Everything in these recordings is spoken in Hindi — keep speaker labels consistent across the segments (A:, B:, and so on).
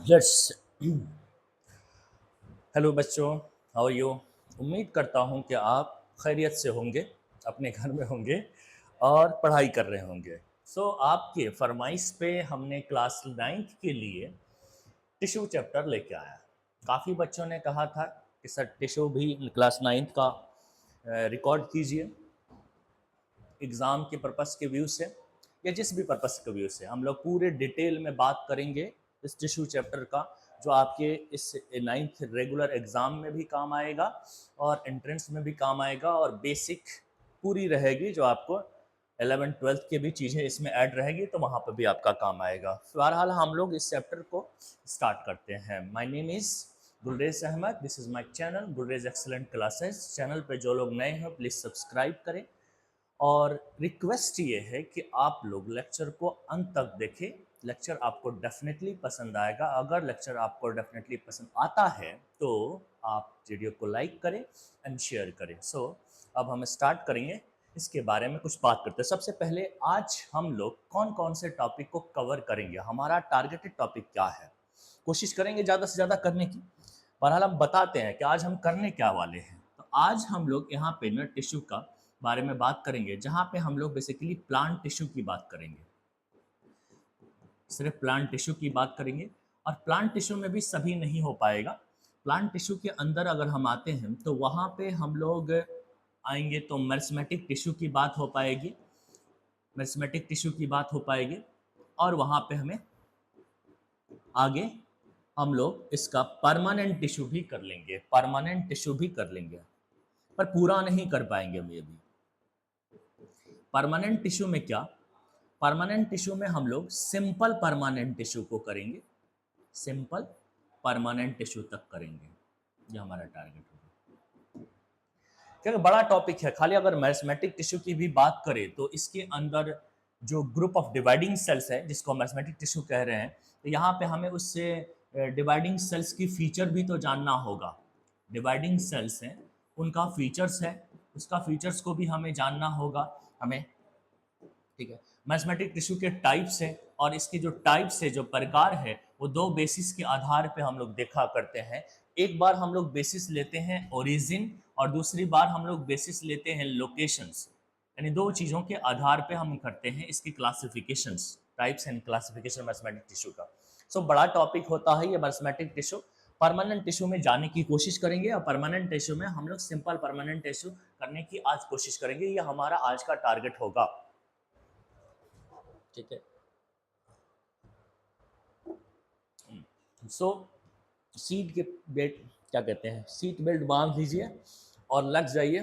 A: लेट्स हेलो बच्चों, हाउ आर यू। उम्मीद करता हूँ कि आप खैरियत से होंगे, अपने घर में होंगे और पढ़ाई कर रहे होंगे। आपके फरमाइश पे हमने क्लास 9th के लिए टिश्यू चैप्टर लेके आया। काफ़ी बच्चों ने कहा था कि सर टिश्यू भी क्लास 9th का रिकॉर्ड कीजिए, एग्ज़ाम के पर्पस के व्यू से या जिस भी पर्पस के व्यू से हम लोग पूरे डिटेल में बात करेंगे इस टिश्यू चैप्टर का, जो आपके इस 9th रेगुलर एग्ज़ाम में भी काम आएगा और एंट्रेंस में भी काम आएगा, और बेसिक पूरी रहेगी जो आपको 11th-12th के भी चीज़ें इसमें ऐड रहेगी तो वहाँ पर भी आपका काम आएगा। बहरहाल हम लोग इस चैप्टर को स्टार्ट करते हैं। My name is Gulrez Ahmad, this is my channel Gulrez excellent classes. Channel पे जो लोग नए हैं प्लीज़ सब्सक्राइब करें और रिक्वेस्ट ये है कि आप लोग लेक्चर को अंत तक देखें। लेक्चर आपको डेफिनेटली पसंद आएगा। अगर लेक्चर आपको डेफिनेटली पसंद आता है तो आप वीडियो को लाइक करें एंड शेयर करें। अब हम स्टार्ट करेंगे, इसके बारे में कुछ बात करते हैं। सबसे पहले आज हम लोग कौन कौन से टॉपिक को कवर करेंगे, हमारा टारगेटेड टॉपिक क्या है, कोशिश करेंगे ज़्यादा से ज़्यादा करने की। बहरहाल हम बताते हैं कि आज हम करने क्या वाले हैं। तो आज हम लोग यहाँ पे ना टिश्यू का बारे में बात करेंगे, जहाँ पे हम लोग बेसिकली प्लांट टिश्यू की बात करेंगे, सिर्फ प्लांट टिश्यू की बात करेंगे। और प्लांट टिश्यू में भी सभी नहीं हो पाएगा। प्लांट टिश्यू के अंदर अगर हम आते हैं तो वहाँ पे हम लोग आएंगे तो मेरिस्मेटिक टिश्यू की बात हो पाएगी, मेरिस्मेटिक टिश्यू की बात हो पाएगी। और वहाँ पे हमें आगे हम लोग इसका परमानेंट टिश्यू भी कर लेंगे, परमानेंट टिश्यू भी कर लेंगे, पर पूरा नहीं कर पाएंगे हम ये भी। परमानेंट टिश्यू में क्या, परमानेंट टिश्यू में हम लोग सिंपल परमानेंट टिश्यू को करेंगे, सिंपल परमानेंट टिश्यू तक करेंगे, ये हमारा टारगेट होगा। क्योंकि बड़ा टॉपिक है। खाली अगर मेरिस्मेटिक टिश्यू की भी बात करें तो इसके अंदर जो ग्रुप ऑफ डिवाइडिंग सेल्स है जिसको हम मेरिस्मेटिक टिश्यू कह रहे हैं, तो यहाँ पे हमें उससे डिवाइडिंग सेल्स की फीचर भी तो जानना होगा। डिवाइडिंग सेल्स हैं, उनका फीचर्स है, उसका फीचर्स को भी हमें जानना होगा हमें। ठीक है, मैथमेटिक टिश्यू के टाइप्स हैं, और इसके जो टाइप्स है, जो प्रकार है, वो दो बेसिस के आधार पे हम लोग देखा करते हैं। एक बार हम लोग बेसिस लेते हैं ओरिजिन, और दूसरी बार हम लोग बेसिस लेते हैं लोकेशंस। यानी दो चीज़ों के आधार पे हम करते हैं इसकी classifications, types and classification mathematic tissue का। बड़ा टॉपिक होता है ये मैथमेटिक टिश्यू। परमानेंट टिश्यू में जाने की कोशिश करेंगे, और परमानेंट टिश्यू में हम लोग सिंपल परमानेंट टिश्यू करने की आज कोशिश करेंगे। ये हमारा आज का टारगेट होगा। ठीक है, सीट के बेल्ट, क्या कहते हैं, सीट बेल्ट बांध लीजिए और लग जाइए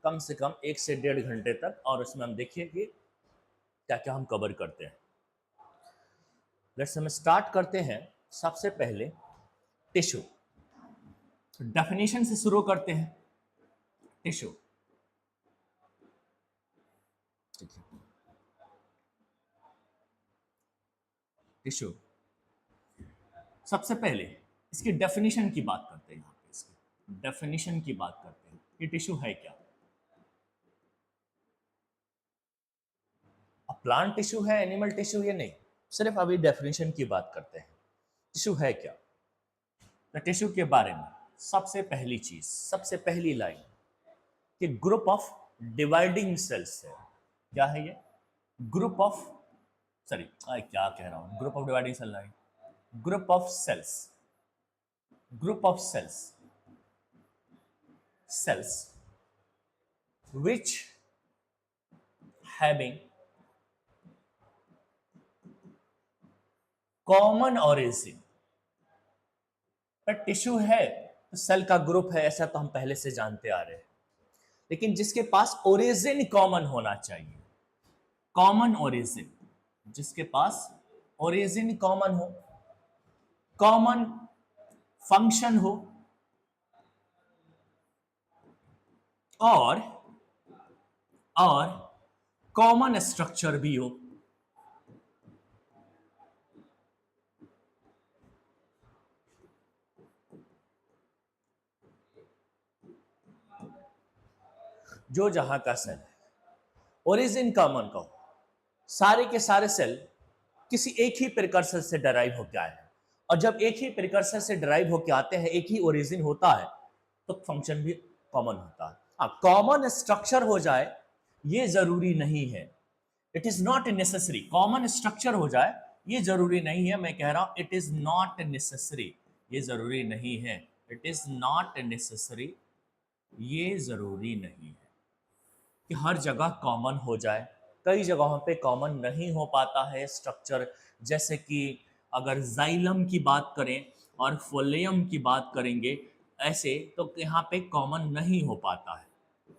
A: कम से कम 1 से 1.5 घंटे तक, और उसमें हम देखिए कि क्या क्या हम कवर करते हैं। लेट्स हम स्टार्ट करते हैं। सबसे पहले टिश्यू डेफिनेशन से शुरू करते हैं। टिश्यू, टिश्यू सबसे पहले इसकी डेफिनेशन की बात करते हैं। यहाँ पे इसकी डेफिनेशन की बात करते हैं कि टिश्यू है क्या। अब प्लांट टिश्यू है, एनिमल टिश्यू, ये नहीं, सिर्फ अभी डेफिनेशन की बात करते हैं। टिश्यू है क्या, तो टिश्यू के बारे में सबसे पहली चीज, सबसे पहली लाइन कि ग्रुप ऑफ डिवाइडिंग सेल्स है। क्या है ये, ग्रुप ऑफ, सॉरी क्या कह रहा हूं, group of dividing cell line, group of cells, group of cells, cells which having common origin। पर टिश्यू है तो सेल का ग्रुप है, ऐसा तो हम पहले से जानते आ रहे हैं, लेकिन जिसके पास ओरिजिन कॉमन होना चाहिए, कॉमन ओरिजिन, जिसके पास ओरिजिन कॉमन हो, कॉमन फंक्शन हो, और कॉमन स्ट्रक्चर भी हो। जो जहां का सेल है, ओरिजिन कॉमन का हो, सारे के सारे सेल किसी एक ही प्रिकर्सर से डराइव होकर आए हैं, और जब एक ही प्रिकर्सर से ड्राइव होके आते हैं, एक ही ओरिजिन होता है, तो फंक्शन भी कॉमन होता है। हाँ, कॉमन स्ट्रक्चर हो जाए ये जरूरी नहीं है, it is not necessary. Common structure हो जाए ये जरूरी नहीं है, मैं कह रहा हूं इट इज नॉट नेसेसरी, ये जरूरी नहीं है, इट इज नॉट नेसेसरी, ये जरूरी नहीं है कि हर जगह कॉमन हो जाए। कई जगहों पे कॉमन नहीं हो पाता है स्ट्रक्चर, जैसे कि अगर जाइलम की बात करें और फोलियम की बात करेंगे ऐसे, तो यहाँ पे कॉमन नहीं हो पाता है।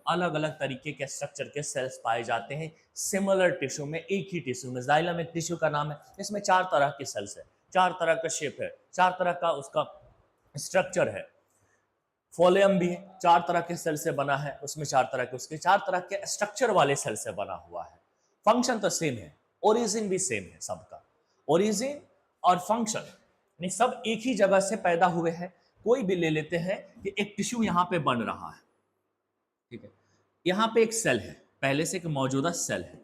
A: अलग अलग तरीके के स्ट्रक्चर के सेल्स पाए जाते हैं सिमिलर टिश्यू में, एक ही टिश्यू में। जाइलम एक टिश्यू का नाम है, इसमें 4 तरह के सेल्स है, 4 तरह का शेप है, 4 तरह का उसका स्ट्रक्चर है। फोलियम भी 4 तरह के सेल से बना है, उसमें 4 तरह के, उसके 4 तरह के स्ट्रक्चर वाले सेल से बना हुआ है। फंक्शन तो सेम है, ओरिजिन भी सेम है सबका। ओरिजिन और फंक्शन यानी सब एक ही जगह से पैदा हुए हैं। कोई भी ले लेते हैं कि एक टिश्यू यहां पे बन रहा है, ठीक है, यहां पे एक सेल है, पहले से एक मौजूदा सेल है,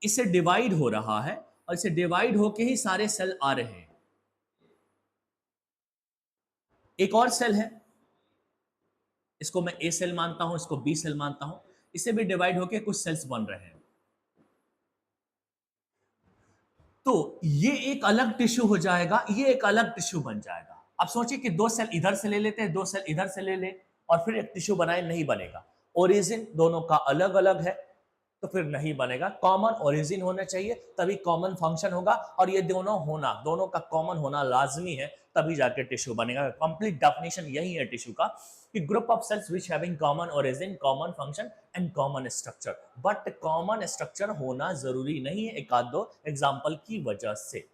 A: इसे डिवाइड हो रहा है और इसे डिवाइड होके ही सारे सेल आ रहे हैं। एक और सेल है, इसको मैं ए सेल मानता हूं, इसको बी सेल मानता हूं, इसे भी डिवाइड होके कुछ सेल्स बन रहे हैं। तो ये एक अलग टिश्यू हो जाएगा, ये एक अलग टिश्यू बन जाएगा। अब सोचिए कि 2 सेल इधर से ले लेते हैं, 2 सेल इधर से ले ले और फिर एक टिश्यू बनाए, नहीं बनेगा। ओरिजिन दोनों का अलग अलग है तो फिर नहीं बनेगा। कॉमन ओरिजिन होना चाहिए तभी कॉमन फंक्शन होगा, और ये दोनों होना, दोनों का कॉमन होना लाजमी है, तभी जाके टिश्यू बनेगा। कंप्लीट डेफिनेशन यही है टिश्यू का कि group of cells which having common origin, common function and common structure. But common structure होना जरूरी नहीं है एक आध दो एग्जाम्पल की वजह से।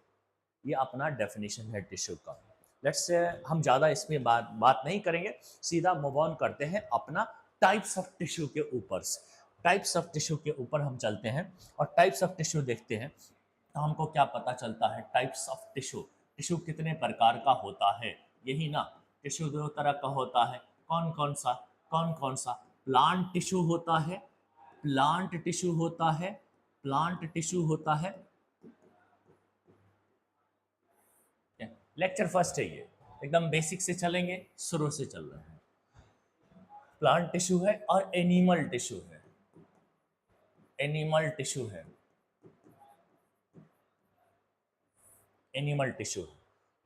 A: ये अपना डेफिनेशन है टिश्यू का। लेट्स हम ज्यादा इसमें बात नहीं करेंगे, सीधा मूव ऑन करते हैं अपना टाइप्स ऑफ टिश्यू के ऊपर से। टाइप्स ऑफ टिश्यू के ऊपर हम चलते हैं और टाइप्स ऑफ टिश्यू देखते हैं, तो हमको क्या पता चलता है। टाइप्स ऑफ टिश्यू, टिश्यू कितने प्रकार का होता है, यही ना। टिश्यू 2 तरह का होता है, कौन कौन सा? प्लांट टिश्यू होता है, प्लांट टिश्यू होता है, प्लांट टिश्यू होता है। लेक्चर फर्स्ट है ये, एकदम बेसिक से चलेंगे, शुरू से चल रहे हैं। प्लांट टिश्यू है और एनिमल टिश्यू है, एनिमल टिश्यू है, एनिमल टिश्यू।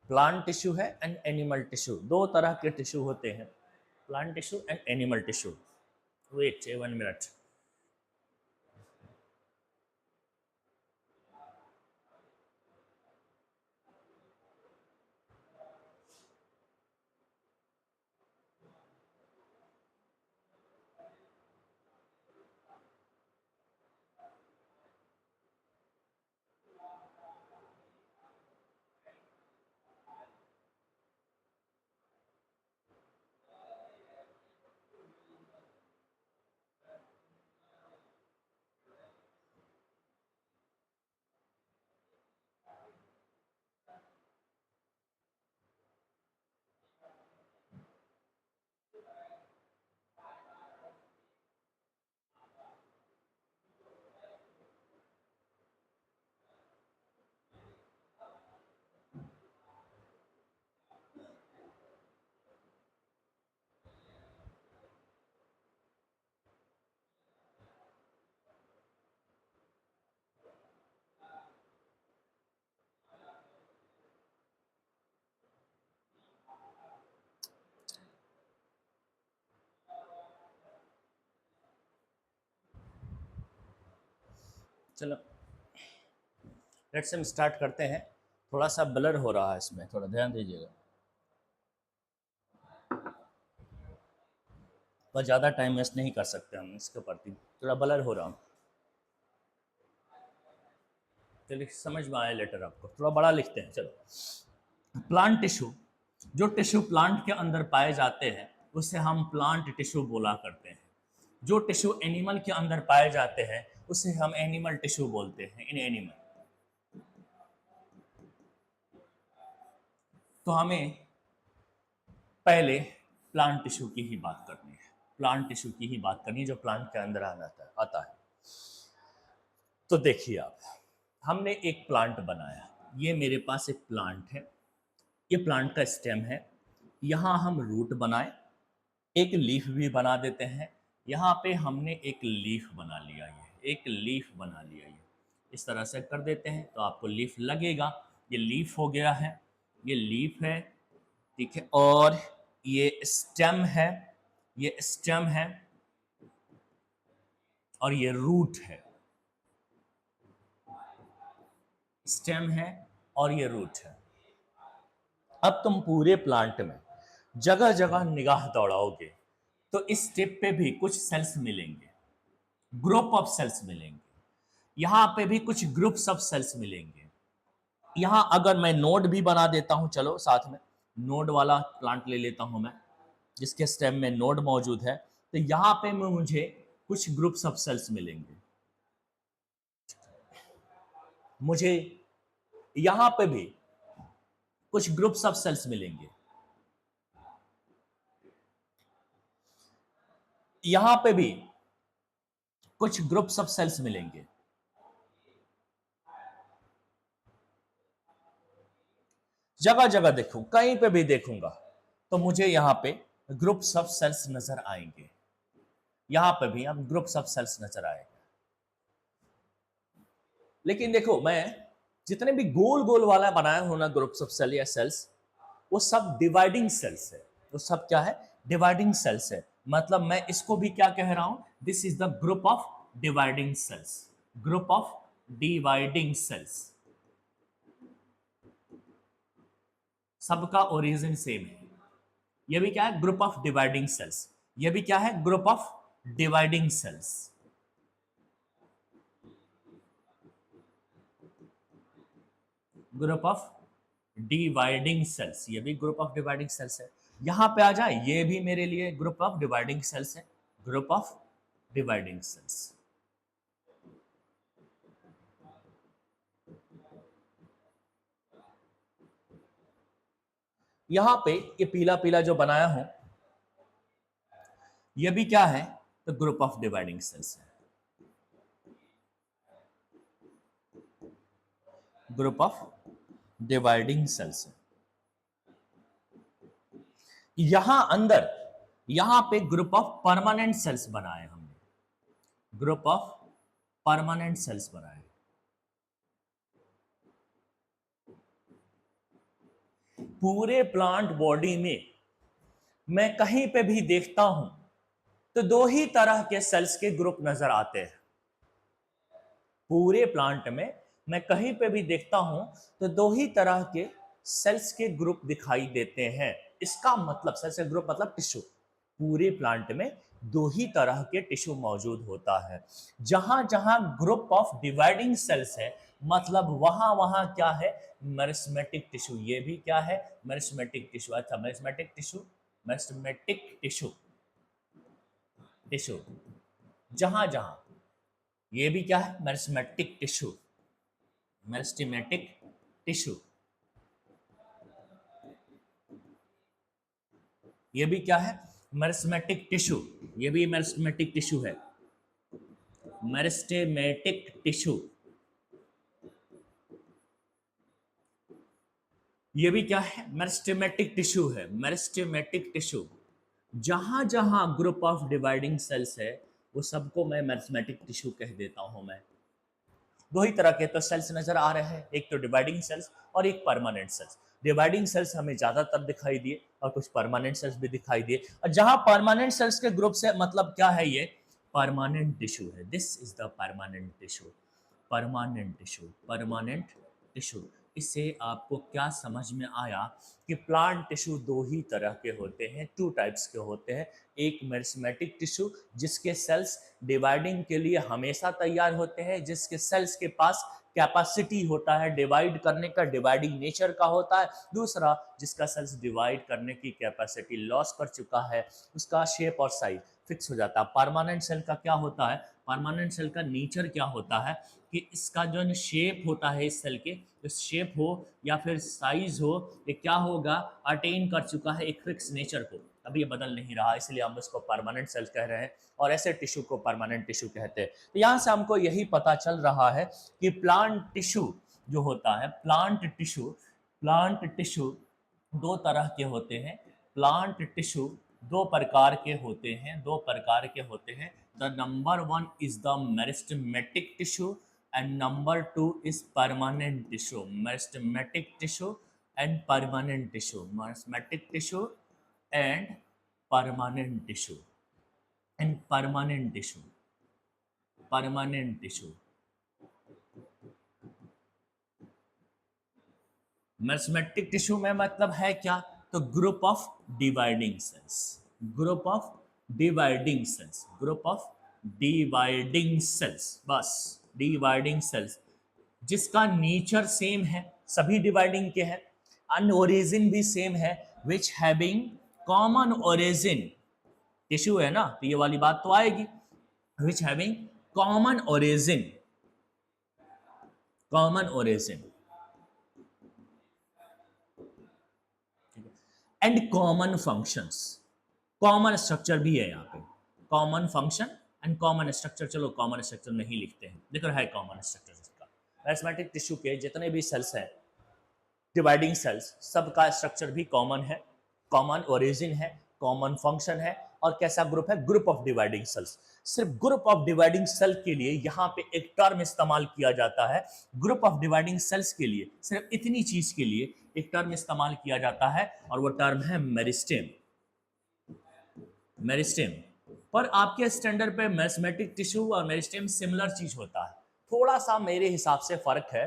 A: प्लांट टिश्यू है एंड एनिमल टिश्यू, 2 तरह के टिश्यू होते हैं, plant tissue and animal tissue. Wait 1 मिनट। चलो लेट्स हम स्टार्ट करते हैं। थोड़ा सा ब्लर हो रहा है इसमें, थोड़ा ध्यान दीजिएगा, बस ज़्यादा टाइम वेस्ट नहीं कर सकते हम इसके प्रति, थोड़ा ब्लर हो रहा हूँ। चलिए समझ में आया लेटर आपको, थोड़ा बड़ा लिखते हैं। चलो, प्लांट टिश्यू, जो टिश्यू प्लांट के अंदर पाए जाते हैं उसे हम प्लांट टिश्यू बोला करते हैं। जो टिश्यू एनिमल के अंदर पाए जाते हैं उसे हम एनिमल टिश्यू बोलते हैं, इन एनिमल। तो हमें पहले प्लांट टिश्यू की ही बात करनी है, प्लांट टिश्यू की ही बात करनी है जो प्लांट के अंदर आता है। तो देखिए आप, हमने एक प्लांट बनाया, ये मेरे पास एक प्लांट है, ये प्लांट का स्टेम है। यहाँ हम रूट बनाए, एक लीफ भी बना देते हैं। यहाँ पे हमने एक लीफ बना लिया, ये एक लीफ बना लिया, ये इस तरह से कर देते हैं तो आपको लीफ लगेगा। ये लीफ हो गया है, ये लीफ है, ठीक है। और ये स्टेम है, ये स्टेम है, और ये रूट है। स्टेम है और ये रूट है। अब तुम पूरे प्लांट में जगह जगह निगाह दौड़ाओगे तो इस टिप पे भी कुछ सेल्स मिलेंगे, ग्रुप ऑफ सेल्स मिलेंगे। यहां पे भी कुछ ग्रुप्स ऑफ सेल्स मिलेंगे। यहां अगर मैं नोड भी बना देता हूं, चलो साथ में नोड वाला प्लांट ले लेता हूं मैं, जिसके स्टेम में नोड मौजूद है, तो यहां पे मुझे कुछ ग्रुप्स ऑफ सेल्स मिलेंगे। मुझे यहां पे भी कुछ ग्रुप्स ऑफ सेल्स मिलेंगे। यहां पे भी कुछ ग्रुप्स ऑफ सेल्स मिलेंगे। जगह जगह देखूं, कहीं पे भी देखूंगा तो मुझे यहां पे ग्रुप्स ऑफ सेल्स नजर आएंगे। यहां पे भी अब ग्रुप्स ऑफ सेल्स नजर आएंगे। लेकिन देखो, मैं जितने भी गोल गोल वाला बनाया हूं ना ग्रुप्स ऑफ सेल या सेल्स, वो सब डिवाइडिंग सेल्स है। वो सब क्या है? डिवाइडिंग सेल्स है। मतलब मैं इसको भी क्या कह रहा हूं? This is the group of dividing sales. Group of dividing sales. सबका ओरिजिन सेम है। ये भी क्या है? Group of dividing sales. ये भी क्या है? Group of dividing sales. Group of dividing sales, ये भी ग्रुप ऑफ डिवाइडिंग सेल्स है। यहां पे आ जाए, ये भी मेरे लिए ग्रुप ऑफ डिवाइडिंग सेल्स है। Group of dividing sales. यहां पे ये पीला पीला जो बनाया हूं, ये भी क्या है? तो ग्रुप ऑफ डिवाइडिंग सेल्स है। ग्रुप ऑफ डिवाइडिंग सेल्स है। यहां अंदर, यहां पे ग्रुप ऑफ परमानेंट सेल्स बनाए हमने। ग्रुप ऑफ परमानेंट सेल्स बनाए। पूरे प्लांट बॉडी में मैं कहीं पे भी देखता हूं तो दो ही तरह के सेल्स के ग्रुप नजर आते हैं। पूरे प्लांट में मैं कहीं पे भी देखता हूं तो दो ही तरह के सेल्स के ग्रुप दिखाई देते हैं। इसका मतलब, सेल्स के ग्रुप मतलब टिश्यू। पूरे प्लांट में दो ही तरह के टिश्यू मौजूद होता है। जहां जहां ग्रुप ऑफ डिवाइडिंग सेल्स है, मतलब वहां वहां क्या है? Meristematic tissue. ये भी क्या है? Meristematic tissue. अच्छा, meristematic tissue, meristematic tissue, tissue. जहां जहां, ये भी क्या है? Meristematic tissue, meristematic tissue. ये भी क्या है? Meristematic tissue. ये भी मेरिस्मेटिक टिश्यू है। Meristematic tissue. ये भी क्या है? मेरिस्टेमेटिक टिश्यू है। Meristematic tissue. जहां जहां ग्रुप ऑफ डिवाइडिंग सेल्स है, वो सबको मैं मेरिस्मेटिक टिश्यू कह देता हूं मैं। दो ही तरह के तो सेल्स नजर आ रहे हैं, एक तो डिवाइडिंग सेल्स और एक परमानेंट सेल्स। डिवाइडिंग सेल्स हमें ज्यादातर दिखाई दिए और कुछ परमानेंट सेल्स भी दिखाई दिए। और जहां परमानेंट सेल्स के ग्रुप से मतलब क्या है? ये परमानेंट टिश्यू है। This is the permanent tissue. Permanent tissue, permanent tissue. इससे आपको क्या समझ में आया कि प्लांट टिश्यू दो ही तरह के होते हैं, टू टाइप्स के होते हैं। एक मेरिस्मेटिक टिश्यू, जिसके सेल्स डिवाइडिंग के लिए हमेशा तैयार होते हैं, जिसके सेल्स के पास कैपेसिटी होता है डिवाइड करने का, डिवाइडिंग नेचर का होता है। दूसरा, जिसका सेल्स डिवाइड करने की कैपेसिटी लॉस कर चुका है, उसका शेप और साइज फिक्स हो जाता है। परमानेंट सेल का क्या होता है? परमानेंट सेल का नेचर क्या होता है कि इसका जो शेप होता है, इस सेल के शेप हो या फिर साइज हो, ये क्या होगा? अटेन कर चुका है एक फिक्स नेचर को, अभी ये बदल नहीं रहा, इसलिए हम इसको परमानेंट सेल कह रहे हैं और ऐसे टिश्यू को परमानेंट टिश्यू कहते हैं। तो यहाँ से हमको यही पता चल रहा है कि प्लांट टिश्यू जो होता है, प्लांट टिश्यू दो तरह के होते हैं। प्लांट टिश्यू दो प्रकार के होते हैं, दो प्रकार के होते हैं। The number one is the meristematic tissue and number two is permanent tissue. Meristematic tissue and permanent tissue, meristematic tissue and permanent tissue, and permanent tissue, permanent tissue. Meristematic tissue में मतलब है क्या? तो group of dividing sales, group of dividing sales, group of dividing sales, बस डिवाइडिंग सेल्स जिसका नेचर सेम है, सभी डिवाइडिंग के हैं, एंड ओरिजिन भी सेम है, which having common origin. Tissue है ना, तो ये वाली बात तो आएगी, which having common origin, common origin and common functions. Common structure भी है यहाँ पे, common function and common structure. चलो कॉमन स्ट्रक्चर नहीं लिखते हैं, देखो है कॉमन स्ट्रक्चर इसका। मेरिस्टेमेटिक टिश्यू के जितने भी सेल्स हैं, डिवाइडिंग सेल्स, सबका स्ट्रक्चर भी कॉमन है, कॉमन ओरिजिन है, कॉमन फंक्शन है, और कैसा ग्रुप है? Group of dividing sales. सिर्फ ग्रुप ऑफ डिवाइडिंग सेल के लिए यहाँ पे एक टर्म इस्तेमाल किया जाता है। ग्रुप ऑफ डिवाइडिंग सेल्स के लिए सिर्फ इतनी चीज के लिए एक टर्म इस्तेमाल किया जाता है, और वो टर्म है मेरिस्टेम। मेरिस्टेम पर आपके स्टैंडर्ड पे मेरिस्टेमेटिक टिश्यू और मेरिस्टेम सिमिलर चीज होता है। थोड़ा सा मेरे हिसाब से फर्क है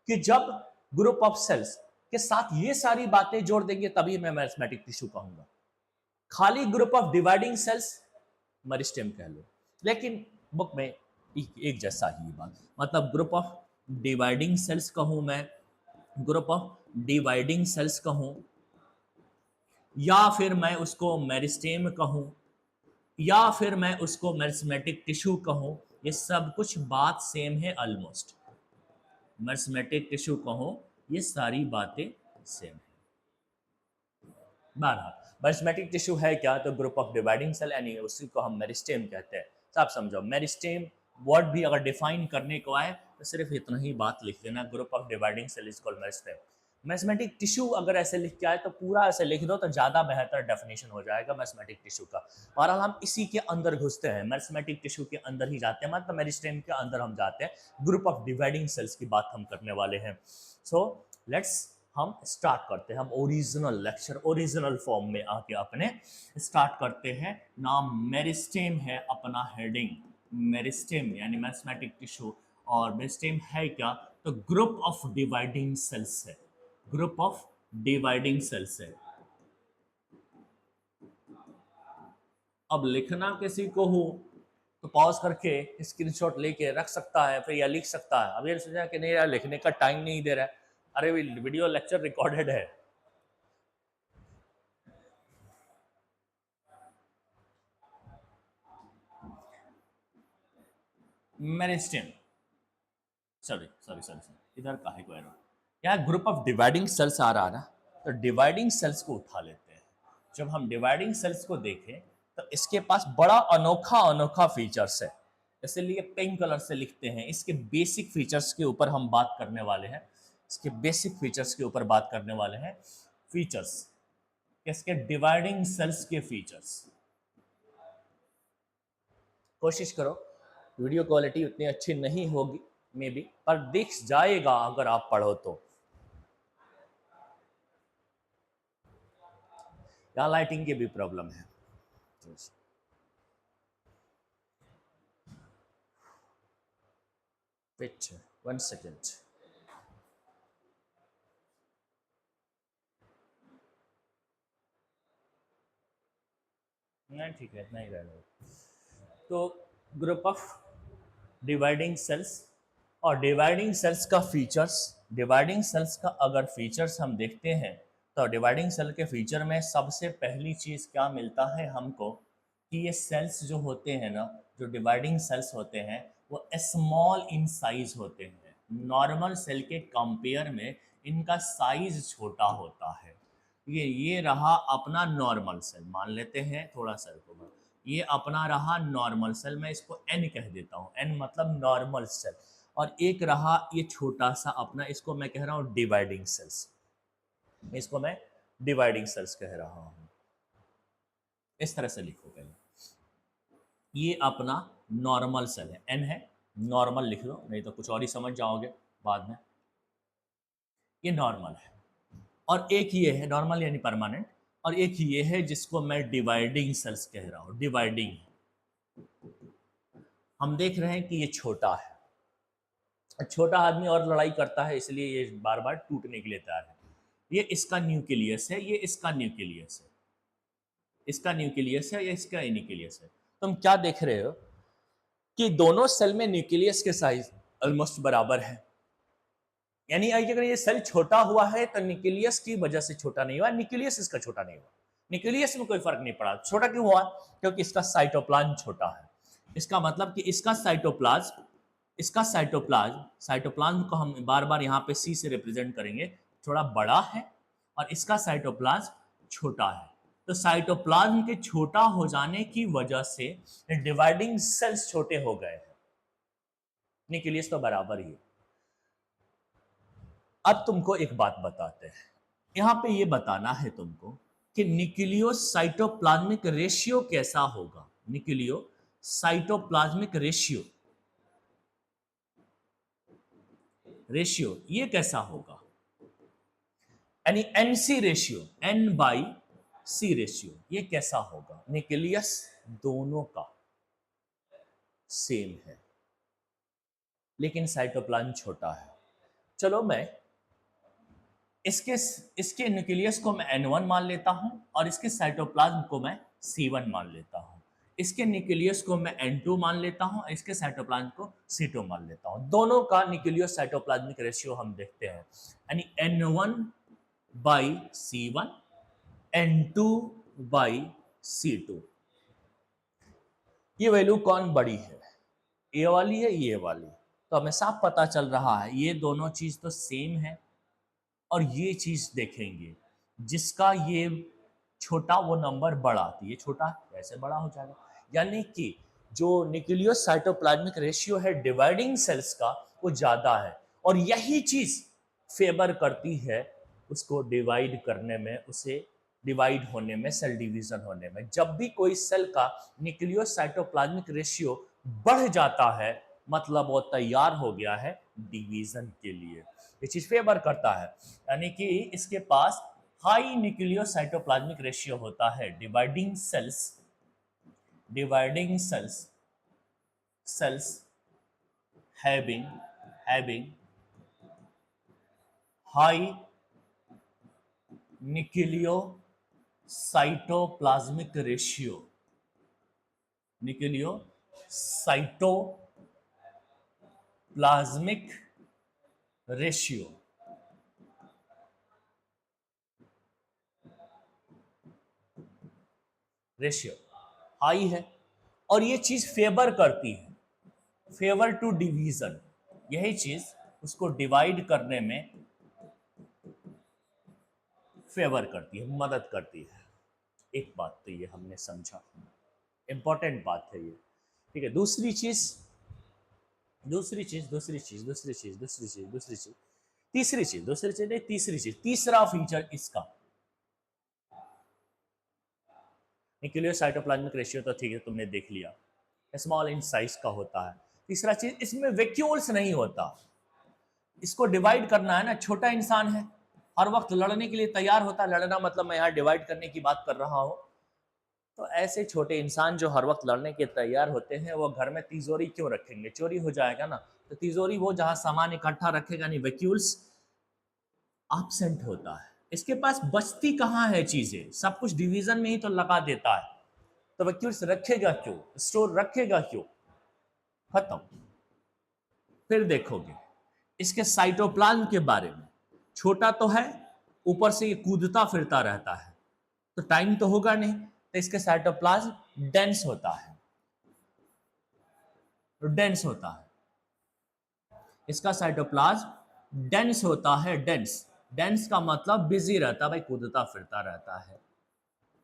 A: कि जब ग्रुप ऑफ सेल्स के साथ ये सारी बातें जोड़ देंगे तभी मैं मेरिस्टेमेटिक टिश्यू कहूंगा। खाली group of dividing sales meristem कह लो, लेकिन बुक में एक जैसा ही बात, मतलब ग्रुप ऑफ डिवाइडिंग सेल्स कहूं मैं, ग्रुप ऑफ डिवाइडिंग सेल्स कहूं, या फिर मैं उसको मेरिस्टेम कहूं, या फिर मैं उसको मेरिस्टेमेटिक टिश्यू कहूं, ये सब कुछ बात सेम है ऑलमोस्ट। मेरिस्टेमेटिक टिश्यू कहूं, ये सारी बातें सेम है। बहरहाल मेरिस्टेमेटिक टिश्यू है क्या? तो ग्रुप ऑफ डिवाइडिंग सेल, यानी उसी को हम मेरिस्टेम कहते हैं। तो आप समझो, मेरिस्टेम वर्ड भी अगर डिफाइन करने को आए तो सिर्फ इतना ही बात लिख देना, group of dividing cell is called meristem. Meristematic tissue अगर ऐसे लिख के आए तो पूरा ऐसे लिख दो तो ज़्यादा बेहतर डेफिनेशन हो जाएगा मेरिस्टेमेटिक टिश्यू का। बहरहाल हम इसी के अंदर घुसते हैं, मेरिस्टेमेटिक टिश्यू के अंदर ही जाते हैं, मतलब मेरिस्टेम के अंदर हम जाते हैं, ग्रुप ऑफ डिवाइडिंग सेल्स की बात हम करने वाले हैं। सो लेट्स हम स्टार्ट करते हैं, हम ओरिजिनल लेक्चर ओरिजिनल फॉर्म में आके अपने स्टार्ट करते हैं। नाम मेरिस्टेम है अपना हेडिंग, मेरिस्टेम यानी मेरिस्टेमेटिक टिश्यू, और मेरिस्टेम है क्या? तो ग्रुप ऑफ डिवाइडिंग सेल्स है, ग्रुप ऑफ डिवाइडिंग सेल्स है। अब लिखना किसी को हो तो पॉज करके स्क्रीनशॉट लेके रख सकता है, फिर या लिख सकता है। अब ये सोचा कि नहीं यार लिखने का टाइम नहीं दे रहा है, अरे वीडियो लेक्चर रिकॉर्डेड है। Meristem, sorry sorry sorry sorry, इधर काहे को एरर, यहाँ ग्रुप ऑफ डिवाइडिंग सेल्स आ रहा ना, तो डिवाइडिंग सेल्स को उठा लेते हैं। जब हम डिवाइडिंग सेल्स को देखें तो इसके पास बड़ा अनोखा अनोखा फीचर्स है, इसलिए पिंक कलर से लिखते हैं। इसके बेसिक फीचर्स के ऊपर हम बात करने वाले हैं, इसके बेसिक फीचर्स के ऊपर बात करने वाले हैं। फीचर्स, इसके डिवाइडिंग सेल्स के फीचर्स। कोशिश करो, वीडियो क्वालिटी उतनी अच्छी नहीं होगी मे बी, पर दिख जाएगा अगर आप पढ़ो तो। या लाइटिंग की भी प्रॉब्लम है। वेट 1 सेकेंड। नहीं ठीक है, इतना ही रहेगा। तो ग्रुप ऑफ डिवाइडिंग सेल्स, और डिवाइडिंग सेल्स का फीचर्स, डिवाइडिंग सेल्स का अगर फीचर्स हम देखते हैं तो डिवाइडिंग सेल के फीचर में सबसे पहली चीज़ क्या मिलता है हमको कि ये सेल्स जो होते हैं ना, जो डिवाइडिंग सेल्स होते हैं वो स्मॉल इन साइज होते हैं। नॉर्मल सेल के कंपेयर में इनका साइज छोटा होता है। ये रहा अपना नॉर्मल सेल, मान लेते हैं थोड़ा सा को, ये अपना रहा नॉर्मल सेल, मैं इसको एन कह देता हूँ, एन मतलब नॉर्मल सेल। और एक रहा ये छोटा सा अपना, इसको मैं कह रहा हूँ डिवाइडिंग सेल्स, इसको मैं डिवाइडिंग सेल्स कह रहा हूं। इस तरह से लिखो पहले, ये अपना नॉर्मल सेल है, एन है, नॉर्मल लिख लो, नहीं तो कुछ और ही समझ जाओगे बाद में। ये नॉर्मल है, और एक ये है नॉर्मल यानी परमानेंट, और एक ये है जिसको मैं डिवाइडिंग सेल्स कह रहा हूं, डिवाइडिंग। हम देख रहे हैं कि ये छोटा है, छोटा आदमी और लड़ाई करता है, इसलिए ये बार बार टूटने के लिए तैयार है। ये इसका न्यूक्लियस है, ये इसका न्यूक्लियस है, इसका न्यूक्लियस है, या इसका न्यूक्लियस है। तुम क्या देख रहे हो कि दोनों सेल में न्यूक्लियस के साइज ऑलमोस्ट बराबर है, यानी अगर ये सेल छोटा हुआ है तो न्यूक्लियस की वजह से छोटा नहीं हुआ, न्यूक्लियस इसका छोटा नहीं हुआ, न्यूक्लियस में कोई फर्क नहीं पड़ा। छोटा क्यों हुआ? क्योंकि इसका साइटोप्लाज्म छोटा है। इसका मतलब कि इसका साइटोप्लाज्म को हम बार बार यहाँ पे सी से रिप्रेजेंट करेंगे, थोड़ा बड़ा है, और इसका साइटोप्लाज्म छोटा है। तो साइटोप्लाज्म के छोटा हो जाने की वजह से डिवाइडिंग सेल्स छोटे हो गए हैं, न्यूक्लियस तो बराबर ही है। अब तुमको एक बात बताते हैं, यहां पे ये बताना है तुमको कि न्यूक्लियोसाइटोप्लाज्मिक रेशियो कैसा होगा। न्यूक्लियोसाइटोप्लाज्मिक रेशियो ये कैसा होगा, यानी NC ratio, N by C ratio, ये कैसा होगा। न्यूक्लियस दोनों का सेम है, लेकिन साइटोप्लाज्म छोटा है। चलो मैं इसके न्यूक्लियस को मैं N1 मान लेता हूं, और इसके साइटोप्लाज्म को मैं C1 मान लेता हूं। इसके न्यूक्लियस को मैं N2 मान लेता हूं, इसके साइटोप्लाज्म को C2 मान लेता हूं। दोनों का न्यूक्लियो साइटोप्लाज्मिक रेशियो हम देखते हैं, यानी N1 by C1, N2 by C2। ये वैल्यू कौन बड़ी है, ये वाली है ये वाली? तो हमें साफ पता चल रहा है ये दोनों चीज तो सेम है, और ये चीज देखेंगे जिसका ये छोटा वो नंबर बड़ा, तो ये छोटा कैसे बड़ा हो जाएगा। यानी कि जो न्यूक्लियोसाइटोप्लाज्मिक रेशियो है डिवाइडिंग सेल्स का वो ज्यादा है, और यही चीज फेवर करती है उसको डिवाइड करने में, उसे डिवाइड होने में, सेल डिवीजन होने में। जब भी कोई सेल का न्यूक्लियोसाइटोप्लाज्मिक रेशियो बढ़ जाता है, मतलब वो तैयार हो गया है डिवीजन के लिए, ये चीज फेवर करता है। यानी कि इसके पास हाई न्यूक्लियोसाइटोप्लाज्मिक रेशियो होता है। Dividing cells having high nucleocytoplasmic ratio high है, और ये चीज फेवर करती है, फेवर टू डिवीजन, यही चीज उसको डिवाइड करने में फेवर करती है, मदद करती है। एक बात तो ये हमने समझा, इंपॉर्टेंट बात है ये, ठीक है। दूसरी चीज तीसरा फीचर इसका, न्यूक्लियोसाइटोप्लाज्मिक रेशियो तो ठीक है तुमने देख लिया, स्मॉल इन साइज का होता है। तीसरा चीज, इसमें वैक्यूल्स नहीं होता। इसको डिवाइड करना है ना, छोटा इंसान है, हर वक्त लड़ने के लिए तैयार होता है। लड़ना मतलब मैं यहाँ डिवाइड करने की बात कर रहा हूँ। तो ऐसे छोटे इंसान जो हर वक्त लड़ने के तैयार होते हैं, वो घर में तिजोरी क्यों रखेंगे, चोरी हो जाएगा ना। तो तिजोरी वो जहाँ सामान इकट्ठा रखेगा, नहीं, वैक्यूल्स एब्सेंट होता है। इसके पास बचती कहाँ है चीजें, सब कुछ डिवीजन में ही तो लगा देता है। तो वैक्यूल्स रखेगा क्यों, स्टोर रखेगा क्यों, खत्म। फिर देखोगे इसके साइटोप्लाज्म के बारे में, छोटा तो है, ऊपर से ये कूदता फिरता रहता है, तो टाइम तो होगा नहीं। तो इसके साइटोप्लाज्म डेंस होता है, इसका साइटोप्लाज्म डेंस होता है। डेंस का मतलब बिजी रहता है भाई, कूदता फिरता रहता है,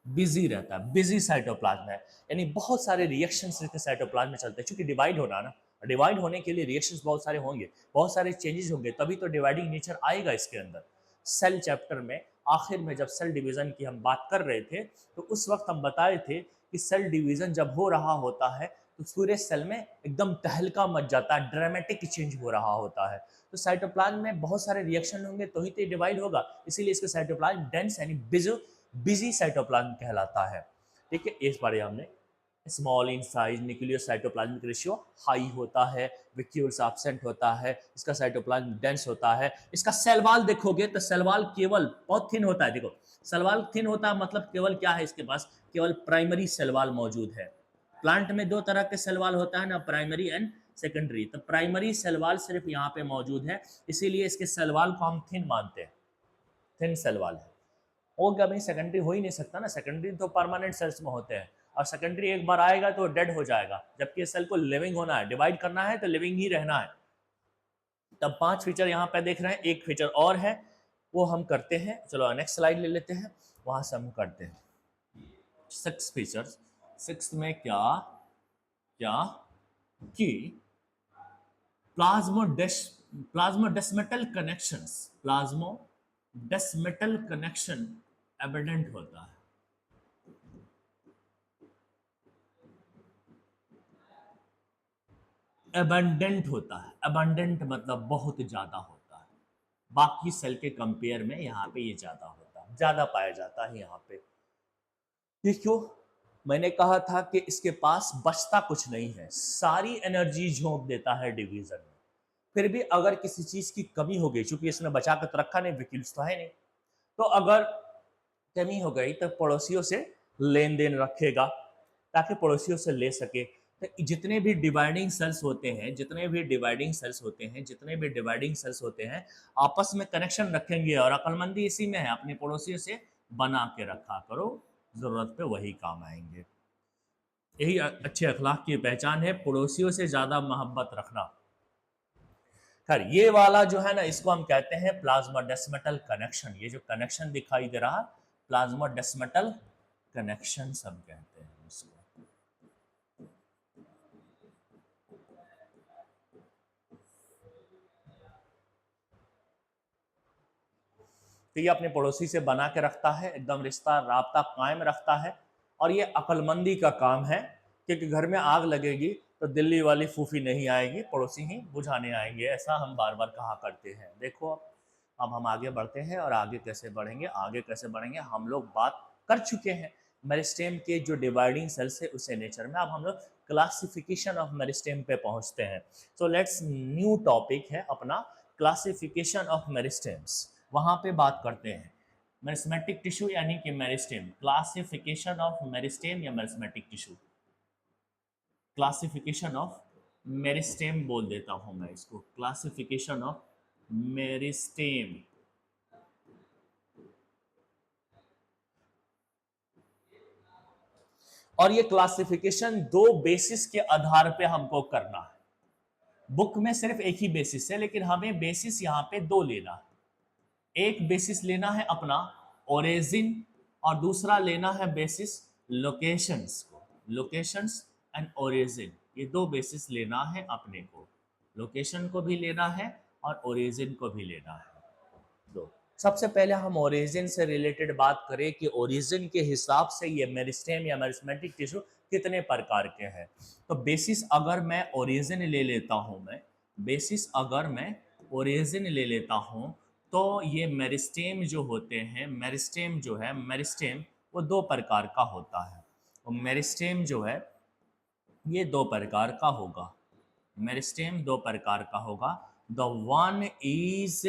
A: बिजी रहता है, बिजी साइटोप्लाज्म है। यानी बहुत सारे रिएक्शंस इसके साइटोप्लाज्म में चलते हैं, क्योंकि डिवाइड होना ना, डिवाइड होने के लिए रिएक्शंस बहुत सारे होंगे, बहुत सारे चेंजेस होंगे, तभी तो डिवाइडिंग नेचर आएगा इसके अंदर। सेल चैप्टर में आखिर में जब सेल डिवीजन की हम बात कर रहे थे, तो उस वक्त हम बताए थे कि सेल डिवीजन जब हो रहा होता है तो पूरे सेल में एकदम तहलका मच जाता है, ड्रामेटिक चेंज हो रहा होता है। तो साइटोप्लाज्म में बहुत सारे रिएक्शन होंगे तो ही तो डिवाइड होगा, इसीलिए इसको साइटोप्लाज्म डेंस यानी बिजी साइटोप्लाज्म कहलाता है। ठीक है, इस बारे हमने small in size nuclear cytoplasmic ratio high होता है, वैक्यूल्स एब्सेंट होता है, इसका साइटोप्लाज्म डेंस होता है। इसका सेल वॉल देखोगे तो सेल वॉल केवल बहुत थिन होता है। देखो सेल वॉल थिन होता है मतलब केवल क्या है, इसके पास केवल प्राइमरी सेल वॉल मौजूद है। प्लांट में दो तरह के सेल वॉल होता है ना, प्राइमरी एंड सेकेंडरी। तो प्राइमरी सेल वॉल सिर्फ यहाँ पे मौजूद है, इसीलिए इसके सेल वॉल को हम थिन मानते हैं, थिन सेल वॉल है। हो गया भाई, सेकेंडरी हो ही नहीं सकता ना, सेकेंडरी तो परमानेंट सेल्स में होते हैं और सेकेंडरी एक बार आएगा तो डेड हो जाएगा, जबकि सेल को लिविंग होना है, डिवाइड करना है तो लिविंग ही रहना है। तब 5 फीचर यहाँ पे देख रहे हैं, एक फीचर और है वो हम करते हैं। चलो नेक्स्ट स्लाइड ले लेते हैं, वहां से हम करते हैं 6 फीचर्स। 6 में क्या क्या कि plasmodesmatal connections, plasmodesmatal connection evident होता है। एबंडेंट होता है, एबंडेंट मतलब बहुत ज्यादा होता है, बाकी सेल के कंपेयर में यहाँ पे ये ज्यादा होता है, ज्यादा पाया जाता है यहाँ पे। ये क्यों? मैंने कहा था कि इसके पास बचता कुछ नहीं है, सारी एनर्जी झोंक देता है डिवीजन में। फिर भी अगर किसी चीज की कमी हो गई, चूंकि इसने बचा कर तो रखा नहीं, वैक्यूल्स तो है नहीं, तो अगर कमी हो गई तो पड़ोसियों से लेन देन रखेगा ताकि पड़ोसियों से ले सके। तो जितने भी डिवाइडिंग सेल्स होते हैं, जितने भी डिवाइडिंग सेल्स होते हैं, जितने भी डिवाइडिंग सेल्स होते हैं, आपस में कनेक्शन रखेंगे और अक्लमंदी इसी में है, अपने पड़ोसियों से बना के रखा करो, जरूरत पे वही काम आएंगे। यही अच्छे अखलाक की पहचान है, पड़ोसियों से ज्यादा मोहब्बत रखना। खैर ये वाला जो है ना, इसको हम कहते हैं प्लाज्मोडेस्मेटल कनेक्शन। ये जो कनेक्शन दिखाई दे रहा, प्लाज्मोडेस्मेटल कनेक्शन हम कहते हैं इसको। तो ये अपने पड़ोसी से बना के रखता है, एकदम रिश्ता राब्ता कायम रखता है। और ये अक्लमंदी का काम है, क्योंकि घर में आग लगेगी तो दिल्ली वाली फूफी नहीं आएगी, पड़ोसी ही बुझाने आएंगे, ऐसा हम बार बार कहा करते हैं। देखो अब हम आगे बढ़ते हैं, और आगे कैसे बढ़ेंगे, आगे कैसे बढ़ेंगे हम लोग बात कर चुके हैं मेरिस्टेम के जो डिवाइडिंग सेल्स है उसे नेचर में। अब हम लोग क्लासिफिकेशन ऑफ मेरिस्टेम पे पहुंचते हैं। सो लेट्स न्यू टॉपिक है अपना, क्लासिफिकेशन ऑफ मेरिस्टेम्स। वहां पे बात करते हैं मेरिस्मेटिक टिश्यू यानी कि मेरिस्टेम, क्लासिफिकेशन ऑफ मेरिस्टेम या meristematic tissue. Classification of meristem बोल देता हूं मैं इसको, क्लासिफिकेशन ऑफ मेरिस्टेम। और ये क्लासिफिकेशन दो बेसिस के आधार पे हमको करना है। बुक में सिर्फ एक ही बेसिस है, लेकिन हमें बेसिस यहाँ पे दो लेना है। एक बेसिस लेना है अपना ओरिजिन, और दूसरा लेना है बेसिस लोकेशंस को, लोकेशंस एंड ओरिजिन। ये दो बेसिस लेना है अपने को, लोकेशन को भी लेना है और ओरिजिन को भी लेना है। दो, सबसे पहले हम ओरिजिन से रिलेटेड बात करें कि ओरिजिन के हिसाब से ये मेरिस्टेम या मेरिस्मेटिक टिश्यू कितने प्रकार के हैं। तो बेसिस अगर मैं ओरिजिन ले लेता हूं, मैं बेसिस अगर मैं ओरिजिन ले लेता हूं, तो ये मेरिस्टेम जो होते हैं, मेरिस्टेम जो है, मेरिस्टेम वो दो प्रकार का होता है। तो मेरिस्टेम जो है ये दो प्रकार का होगा, मेरिस्टेम दो प्रकार का होगा। The one is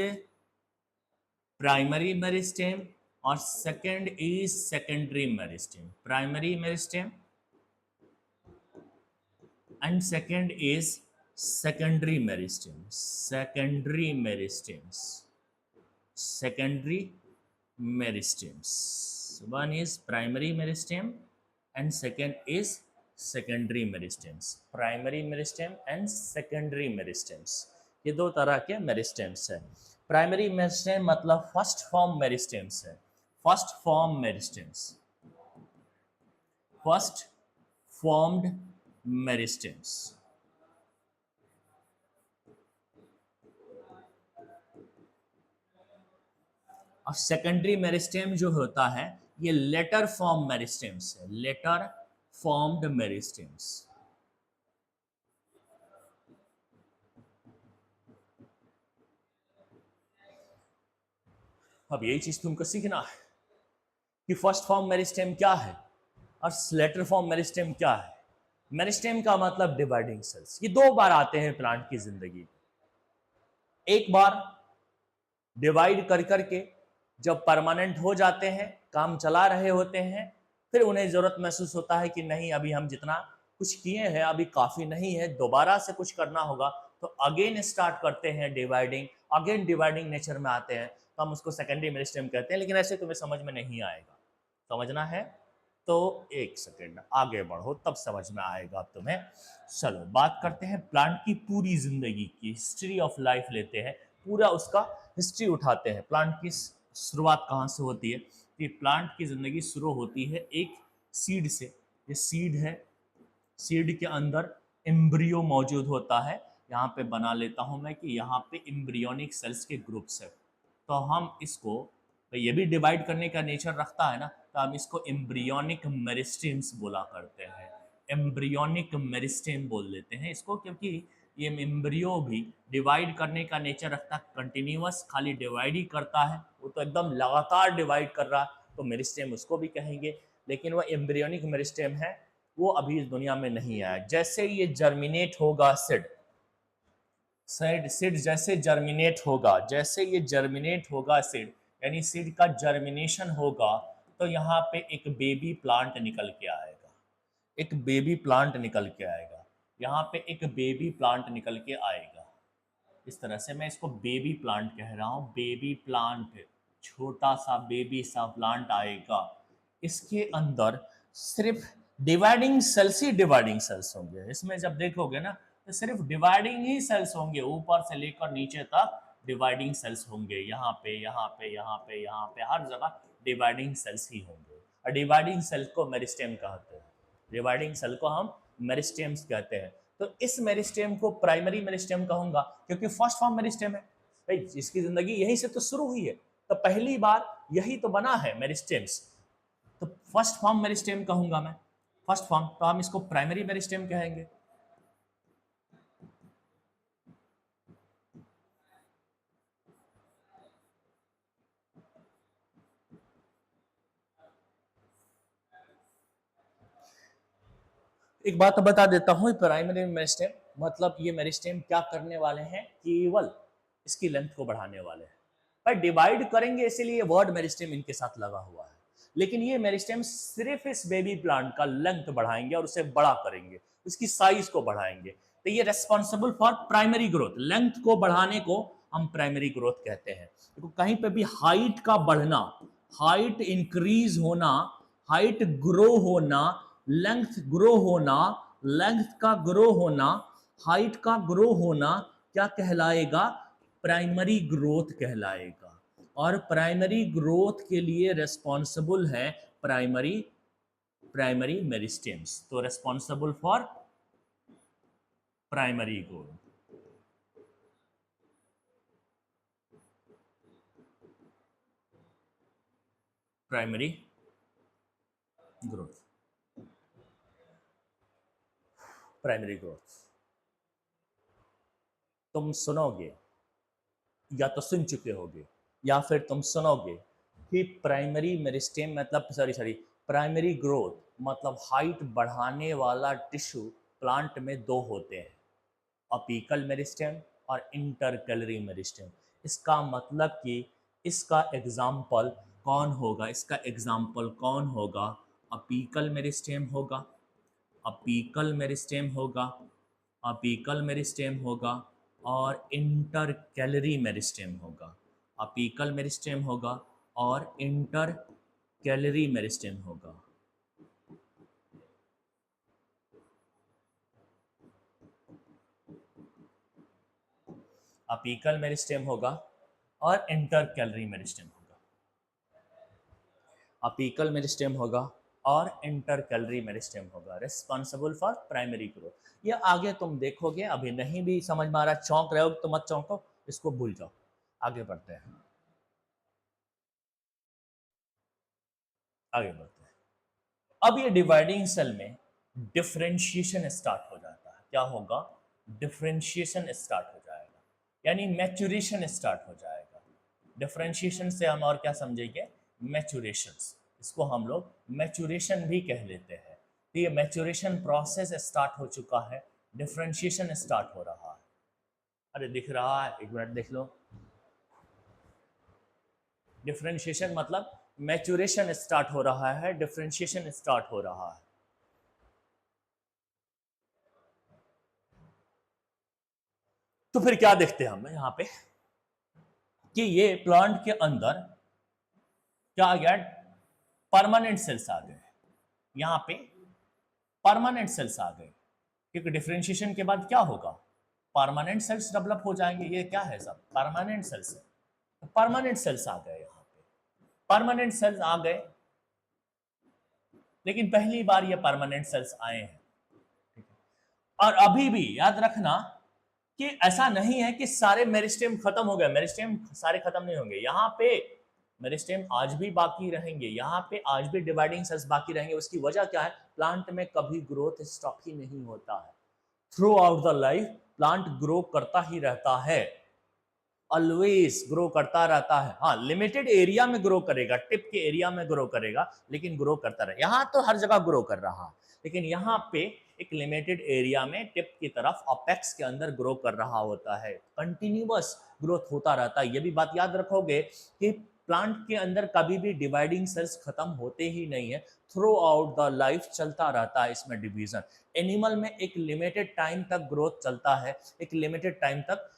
A: primary meristem और second is secondary meristem. Primary meristem and second is secondary meristem, secondary meristems, secondary meristems. One is primary meristem and second is secondary meristems, primary meristem and secondary meristems। ये दो तरह के मेरिस्टेम्स हैं। प्राइमरी मेरिस्टेम मतलब फर्स्ट फॉर्म मेरिस्टेम्स है, first form meristems, first formed meristems. और सेकेंडरी मेरिस्टेम जो होता है ये लेटर फॉर्म मेरिस्टेम्स है, लेटर फॉर्म्ड मेरिस्टेम्स। अब यही चीज तुमको सीखना है कि फर्स्ट फॉर्म मेरिस्टेम क्या है और लेटर फॉर्म मेरिस्टेम क्या है। मेरिस्टेम का मतलब डिवाइडिंग सेल्स। ये दो बार आते हैं प्लांट की जिंदगी में। एक बार डिवाइड कर करके जब परमानेंट हो जाते हैं, काम चला रहे होते हैं, फिर उन्हें जरूरत महसूस होता है कि नहीं अभी हम जितना कुछ किए हैं अभी काफी नहीं है, दोबारा से कुछ करना होगा, तो अगेन स्टार्ट करते हैं डिवाइडिंग, अगेन डिवाइडिंग नेचर में आते हैं, तो हम उसको सेकेंडरी मेरिस्टेम कहते हैं। लेकिन ऐसे तुम्हें समझ में नहीं आएगा, समझना है तो एक सेकेंड आगे बढ़ो तब समझ में आएगा तुम्हें। चलो बात करते हैं प्लांट की पूरी जिंदगी की, हिस्ट्री ऑफ लाइफ लेते हैं, पूरा उसका हिस्ट्री उठाते हैं। प्लांट की शुरुआत कहाँ से होती है? कि प्लांट की जिंदगी शुरू होती है एक सीड से। ये सीड है, सीड के अंदर एम्ब्रियो मौजूद होता है। यहाँ पे बना लेता हूँ मैं कि यहाँ पे एम्ब्रियोनिक सेल्स के ग्रुप्स है, तो हम इसको, तो ये भी डिवाइड करने का नेचर रखता है ना, तो हम इसको एम्ब्रियोनिक मेरिस्टेम्स बोला करते हैं। एम्ब्रियोनिक मेरिस्टेम बोल देते हैं इसको, क्योंकि ये एम्ब्रियो भी डिवाइड करने का नेचर रखता है, कंटिन्यूअस खाली डिवाइड ही करता है, वो तो एकदम लगातार डिवाइड कर रहा है, तो मेरिस्टेम उसको भी कहेंगे। लेकिन वह एम्ब्रियोनिक मेरिस्टेम है, वो अभी इस दुनिया में नहीं आया। जैसे ये जर्मिनेट होगा सीड, सीड सीड जैसे जर्मिनेट होगा, जैसे ये जर्मिनेट होगा सीड, यानी सीड का जर्मिनेशन होगा, तो यहाँ पे एक बेबी प्लांट निकल के आएगा, एक बेबी प्लांट निकल के आएगा, यहाँ पे एक बेबी प्लांट निकल के आएगा। इस तरह से मैं इसको बेबी प्लांट कह रहा हूँ, बेबी प्लांट, छोटा सा बेबी सा प्लांट आएगा। इसके अंदर सिर्फ डिवाइडिंग सेल्स ही डिवाइडिंग सेल्स होंगे। इसमें जब देखोगे ना तो सिर्फ डिवाइडिंग ही सेल्स होंगे, ऊपर से लेकर नीचे तक डिवाइडिंग सेल्स होंगे। यहाँ पे यहाँ पे यहाँ पे यहाँ पे हर जगह डिवाइडिंग सेल्स ही होंगे, और डिवाइडिंग सेल को मेरिस्टेम कहते हैं। डिवाइडिंग सेल को हम मेरिस्टेम्स कहते हैं। तो इस मेरिस्टेम को प्राइमरी मेरिस्टेम कहूंगा, क्योंकि फर्स्ट फॉर्म मेरिस्टेम है भाई, इसकी जिंदगी यहीं से तो शुरू हुई है, तो पहली बार यही तो बना है मेरिस्टेम्स, तो फर्स्ट फॉर्म मेरिस्टेम कहूंगा मैं। फर्स्ट फॉर्म, तो हम इसको प्राइमरी मेरिस्टेम कहेंगे। एक बात बता देता हूँ, प्राइमरी मेरिस्टेम मतलब ये मेरिस्टेम क्या करने वाले हैं, केवल इसकी लेंथ को बढ़ाने वाले हैं। पर डिवाइड करेंगे इसीलिए वर्ड मेरिस्टेम इनके साथ लगा हुआ है, लेकिन ये मेरिस्टेम सिर्फ इस बेबी प्लांट का लेंथ बढ़ाएंगे और उसे बड़ा करेंगे, उसकी साइज को बढ़ाएंगे। तो ये responsible for primary growth, length को बढ़ाने को हम प्राइमरी ग्रोथ कहते हैं। देखो कहीं पे भी हाइट का बढ़ना, हाइट इंक्रीज होना, हाइट ग्रो होना, लेंथ ग्रो होना, लेंथ का ग्रो होना, हाइट का ग्रो होना क्या कहलाएगा? प्राइमरी ग्रोथ कहलाएगा। और प्राइमरी ग्रोथ के लिए रेस्पॉन्सिबल है प्राइमरी प्राइमरी मेरिस्टेम्स। तो responsible for primary growth, primary growth, primary growth. तुम सुनोगे या तो सुन चुके होगे या फिर तुम सुनोगे कि प्राइमरी मेरिस्टेम मतलब सॉरी प्राइमरी ग्रोथ मतलब हाइट बढ़ाने वाला टिश्यू प्लांट में दो होते हैं, अपीकल मेरिस्टेम और इंटरकैलरी मेरिस्टेम। इसका मतलब कि इसका एग्जाम्पल कौन होगा, इसका एग्जाम्पल कौन होगा? अपीकल मेरिस्टेम होगा, अपीकल मेरिस्टेम होगा, अपीकल मेरिस्टेम होगा, और इंटर कैलरी मेरिस्टेम होगा। अपीकल मेरिस्टेम होगा और इंटर कैलरी मेरिस्टेम होगा। अपीकल मेरिस्टेम होगा और इंटर कैलरी मेरिस्टेम होगा। अपीकल मेरिस्टेम होगा और इंटर कैलरी मेरिस्टेम होगा, रिस्पॉन्सिबल फॉर प्राइमरी ग्रोथ। ये आगे तुम देखोगे, अभी नहीं भी समझ में आ रहा, चौंक रहे हो तो मत चौंको, इसको भूल जाओ, आगे बढ़ते हैं। आगे बढ़ते हैं। अब ये डिवाइडिंग सेल में डिफरेंशिएशन स्टार्ट हो जाता है। क्या होगा? डिफरेंशिएशन स्टार्ट हो जाएगा, यानी मैच्योरेशन स्टार्ट हो जाएगा। डिफरेंशिएशन से हम और क्या समझेंगे? मैच्योरेशन। इसको हम लोग मैच्योरेशन भी कह लेते हैं। तो ये मैच्योरेशन प्रोसेस स्टार्ट हो चुका है, डिफरेंशिएशन स्टार्ट हो रहा है। अरे दिख रहा है, एक मिनट देख लो। डिफरेंशिएशन मतलब मैच्योरेशन स्टार्ट हो रहा है, डिफरेंशिएशन स्टार्ट हो रहा है। तो फिर क्या देखते हैं हम यहाँ पे कि ये प्लांट के अंदर क्या आ गया? परमानेंट सेल्स आ गए। यहाँ पे परमानेंट सेल्स आ गए, क्योंकि डिफरेंशिएशन के बाद क्या होगा? परमानेंट सेल्स डेवलप हो जाएंगे। ये क्या है? सब परमानेंट सेल्स है। परमानेंट सेल्स आ गए, यहाँ पे परमानेंट सेल्स आ गए। लेकिन पहली बार ये परमानेंट सेल्स आए हैं। और अभी भी याद रखना कि ऐसा नहीं है कि सारे मेरिस्टेम खत्म हो गए। मेरिस्टेम सारे खत्म नहीं होंगे, यहाँ पे मेरिस्टेम आज भी बाकी रहेंगे, यहाँ पे आज भी डिवाइडिंग सेल्स बाकी रहेंगे। उसकी वजह क्या है? प्लांट में कभी ग्रोथ स्टॉप ही नहीं होता है। Through out the life plant grow करता ही रहता है, ऑलवेज ग्रो करता रहता है। हाँ, लिमिटेड एरिया में ग्रो करेगा, टिप के एरिया में ग्रो करेगा, लेकिन ग्रो करता रहेगा। यहाँ तो हर जगह ग्रो कर रहा है, लेकिन यहाँ पे एक लिमिटेड एरिया में टिप की तरफ अपेक्स के अंदर ग्रो कर रहा होता है। कंटिन्यूअस ग्रोथ होता रहता है। ये भी बात याद रखोगे कि प्लांट के अंदर कभी भी डिवाइडिंग सेल्स खत्म होते ही नहीं है। थ्रू आउट द लाइफ चलता रहता है इसमें डिवीजन। एनिमल में एक लिमिटेड टाइम तक ग्रोथ चलता है, एक लिमिटेड टाइम तक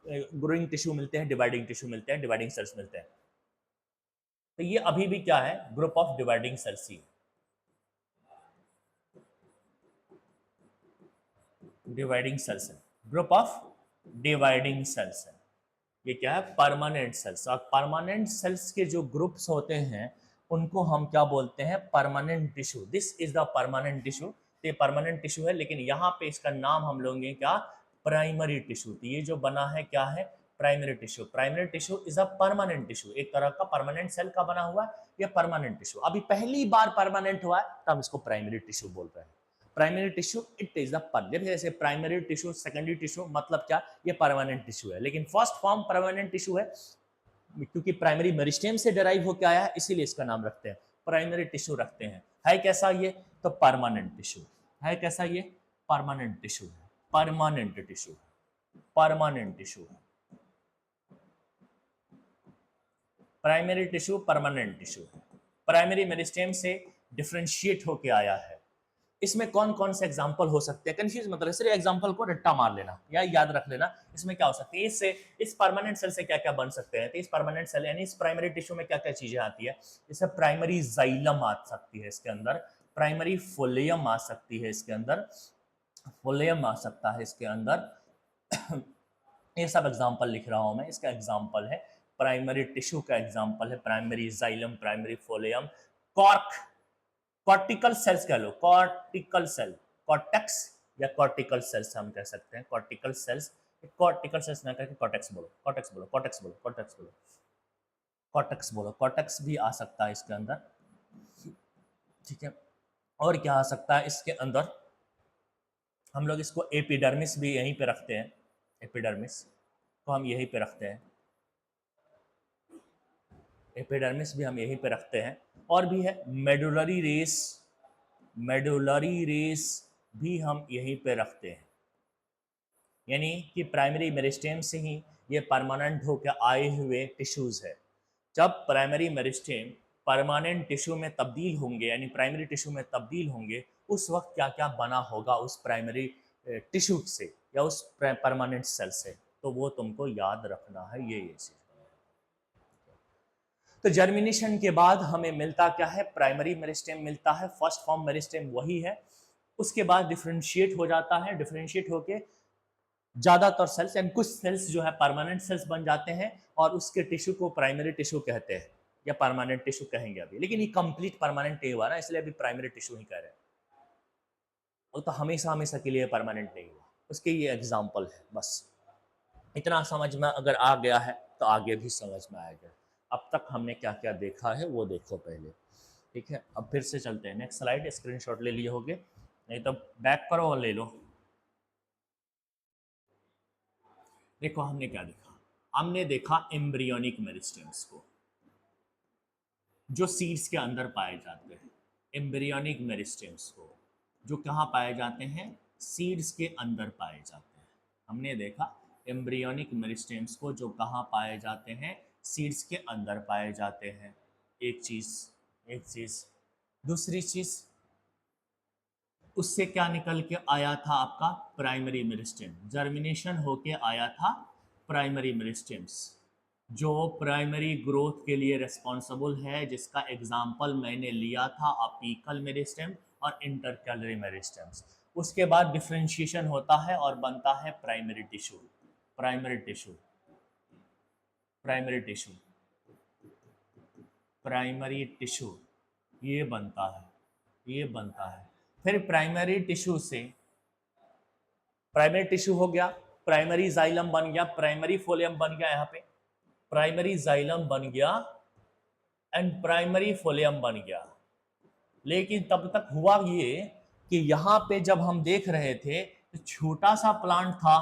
A: ग्रोइंग टिश्यू मिलते हैं, डिवाइडिंग टिश्यू मिलते हैं, डिवाइडिंग सेल्स मिलते हैं। तो ये अभी भी क्या है? Group of dividing sales he. Dividing cells है, ग्रुप ऑफ डिवाइडिंग सेल्स है। ये क्या है? Permanent cells. और परमानेंट सेल्स के जो ग्रुप्स होते हैं उनको हम क्या बोलते हैं? Permanent tissue. This is the permanent tissue. ये परमानेंट टिश्यू है, लेकिन यहाँ पे इसका नाम हम लोगे क्या? Primary tissue. तो ये जो बना है क्या है? Primary tissue. Primary tissue is a permanent tissue, एक तरह का परमानेंट सेल का बना हुआ है। ये परमानेंट टिश्यू अभी पहली बार परमानेंट हुआ है, तो हम इसको प्राइमरी टिश्यू बोल रहे हैं। Primary tissue it is the जैसे प्राइमरी टिश्यू, सेकेंडरी टिश्यू, मतलब क्या? ये परमानेंट टिश्यू है। लेकिन फर्स्ट फॉर्म परमानेंट टिश्यू है, क्योंकि प्राइमरी मेरिस्टेम से डेराइव होकर आया है, इसीलिए इसका नाम रखते हैं, प्राइमरी टिश्यू रखते हैं। है कैसा ये? तो परमानेंट टिश्यू है। कैसा ये? परमानेंट टिश्यू है। परमानेंट टिश्यू, परमानेंट टिश्यू है। प्राइमरी टिश्यू परमानेंट टिश्यू है। प्राइमरी मेरिस्टेम से डिफरेंशिएट होकर आया है। इसमें कौन कौन से एग्जाम्पल हो सकते हैं? कंफ्यूज मतलब सिर्फ एग्जाम्पल को रट्टा मार लेना या याद रख लेना। इसमें क्या हो सकती है? इससे इस परमानेंट सेल से क्या क्या बन सकते हैं? तो इस परमानेंट सेल यानी इस प्राइमरी टिश्यू में क्या क्या चीजें आती है? जैसे प्राइमरी जाइलम आ सकती है इसके अंदर, प्राइमरी फोलियम आ सकती है इसके अंदर, फोलियम आ सकता है इसके अंदर। ये सब एग्जाम्पल लिख रहा हूं मैं, इसका एग्जाम्पल है। प्राइमरी टिश्यू का एग्जाम्पल है primary xylem, primary phloem. Cork, cortical cells कह लो, कॉर्टिकल सेल, कॉर्टेक्स या कॉर्टिकल सेल्स हम कह सकते हैं। कॉर्टिकल सेल्स, कॉर्टिकल सेल्स ना करके कॉर्टेक्स बोलो, कॉर्टेक्स बोलो, कॉर्टेक्स बोलो, कॉर्टेक्स बोलो, कॉर्टेक्स बोलो। कॉर्टेक्स भी आ सकता है इसके अंदर, ठीक है। और क्या आ सकता है इसके अंदर? हम लोग इसको एपिडर्मिस भी यहीं पे रखते हैं, एपिडर्मिस को हम यहीं पे रखते हैं, एपिडर्मिस भी हम यहीं पे रखते हैं। और भी है मेडुलरी रेस, मेडुलरी रेस भी हम यहीं पे रखते हैं। यानी कि प्राइमरी मेरिस्टेम से ही ये परमानेंट होकर आए हुए टिश्यूज है। जब प्राइमरी मेरिस्टेम परमानेंट टिश्यू में तब्दील होंगे, यानी प्राइमरी टिश्यू में तब्दील होंगे, उस वक्त क्या क्या बना होगा उस प्राइमरी टिश्यू से या उस परमानेंट सेल से, तो वो तुमको याद रखना है। ये चीज तो जर्मिनेशन के बाद हमें मिलता क्या है? प्राइमरी मेरिस्टेम मिलता है, फर्स्ट फॉर्म मेरिस्टेम वही है। उसके बाद डिफरेंशिएट हो जाता है, डिफरेंशिएट होके ज्यादातर सेल्स यानी कुछ सेल्स जो है परमानेंट सेल्स बन जाते हैं, और उसके टिश्यू को प्राइमरी टिश्यू कहते हैं या परमानेंट टिश्यू कहेंगे अभी। लेकिन ये कंप्लीट परमानेंट नहीं हुआ ना, इसलिए अभी प्राइमरी टिश्यू ही कह रहे हैं। वो तो हमेशा हमेशा के लिए परमानेंट नहीं हुआ, उसके ये एग्जाम्पल है। बस इतना समझ में अगर आ गया है तो आगे भी समझ में आएगा। अब तक हमने क्या क्या देखा है वो देखो पहले। ठीक है, अब फिर से चलते हैं नेक्स्ट स्लाइड। स्क्रीनशॉट ले लिए होगे, नहीं तो बैक करो और ले लो। देखो हमने क्या देखा, हमने देखा एम्ब्रियोनिक मेरिस्टेम्स को जो सीड्स के अंदर पाए जाते हैं, एम्ब्रियोनिक मेरिस्टेम्स को जो कहाँ पाए जाते हैं, सीड्स के अंदर पाए जाते हैं। हमने देखा एम्ब्रियोनिक मेरिस्टेम्स को जो कहाँ पाए जाते हैं, सीड्स के अंदर पाए जाते हैं। एक चीज़ दूसरी चीज़, उससे क्या निकल के आया था आपका प्राइमरी मेरिस्टेम, जर्मिनेशन होके आया था प्राइमरी मेरिस्टेम्स जो प्राइमरी ग्रोथ के लिए रिस्पॉन्सिबल है, जिसका एग्जाम्पल मैंने लिया था अपिकल मेरिस्टेम और इंटरकैलरी मेरिस्टेम्स। उसके बाद डिफ्रेंशिएशन होता है और बनता है primary tissue. Primary tissue primary tissue primary tissue ये बनता है। फिर प्राइमरी टिश्यू से, प्राइमरी टिश्यू हो गया, प्राइमरी जाइलम बन गया, प्राइमरी फोलियम बन गया, यहाँ पे प्राइमरी जाइलम बन गया एंड प्राइमरी फोलियम बन गया। लेकिन तब तक हुआ ये कि यहाँ पे जब हम देख रहे थे तो छोटा सा प्लांट था,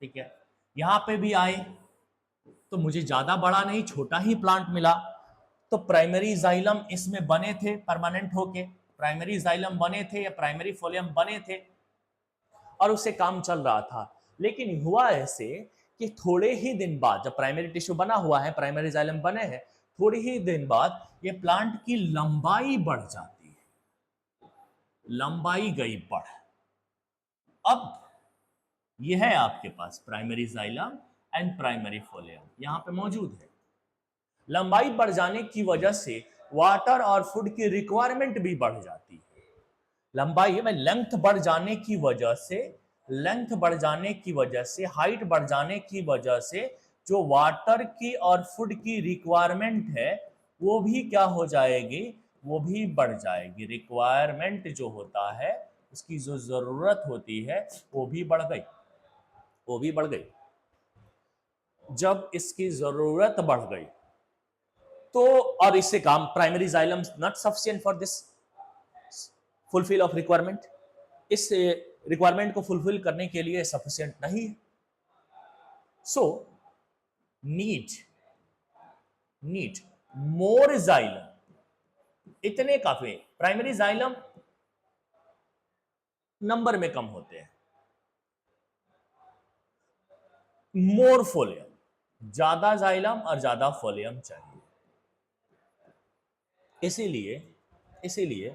A: ठीक है, यहाँ पे भी आए तो मुझे ज्यादा बड़ा नहीं छोटा ही प्लांट मिला। तो प्राइमरी जाइलम इसमें बने थे परमानेंट होके, प्राइमरी जाइलम बने थे या प्राइमरी फोलियम बने थे और उससे काम चल रहा था। लेकिन हुआ ऐसे कि थोड़े ही दिन बाद, जब प्राइमरी टिश्यू बना हुआ है, प्राइमरी जाइलम बने हैं, थोड़े ही दिन बाद ये प्लांट की लंबाई बढ़ जाती है, लंबाई गई बढ़। अब यह है आपके पास primary xylem and primary phloem यहां पे मौजूद है। लंबाई बढ़ जाने की वजह से वाटर और फूड की रिक्वायरमेंट भी बढ़ जाती है। लंबाई में लेंथ बढ़ जाने की वजह से, लेंथ बढ़ जाने की वजह से, हाइट बढ़ जाने की वजह से जो वाटर की और फूड की रिक्वायरमेंट है वो भी क्या हो जाएगी, वो भी बढ़ जाएगी। रिक्वायरमेंट जो होता है उसकी जो जरूरत होती है वो भी बढ़ गई, वो भी बढ़ गई। जब इसकी जरूरत बढ़ गई तो, और इससे काम, primary xylem not sufficient for this fulfil of requirement, इस रिक्वायरमेंट को फुलफिल करने के लिए सफिशिएंट नहीं है। सो नीड मोर जाइलम, इतने काफी। प्राइमरी जाइलम नंबर में कम होते हैं, मोर फोलियम, ज्यादा जाइलम और ज्यादा फोलियम चाहिए। इसीलिए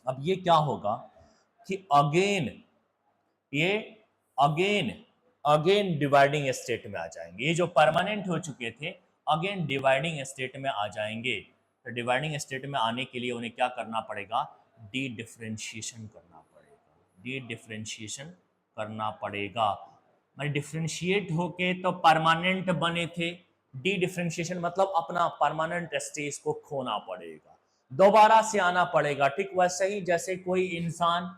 A: अब ये क्या होगा कि ये अगेन डिवाइडिंग स्टेट में आ जाएंगे। ये जो परमानेंट हो चुके थे अगेन डिवाइडिंग स्टेट में आ जाएंगे। तो डिवाइडिंग स्टेट में आने के लिए उन्हें क्या करना पड़ेगा, डी डिफरेंशिएशन करना पड़ेगा। मैं डिफरेंशिएट होके तो परमानेंट बने थे, डी डिफरेंशिएशन मतलब अपना परमानेंट स्टेज को खोना पड़ेगा, दोबारा से आना पड़ेगा। ठीक वैसे ही जैसे कोई इंसान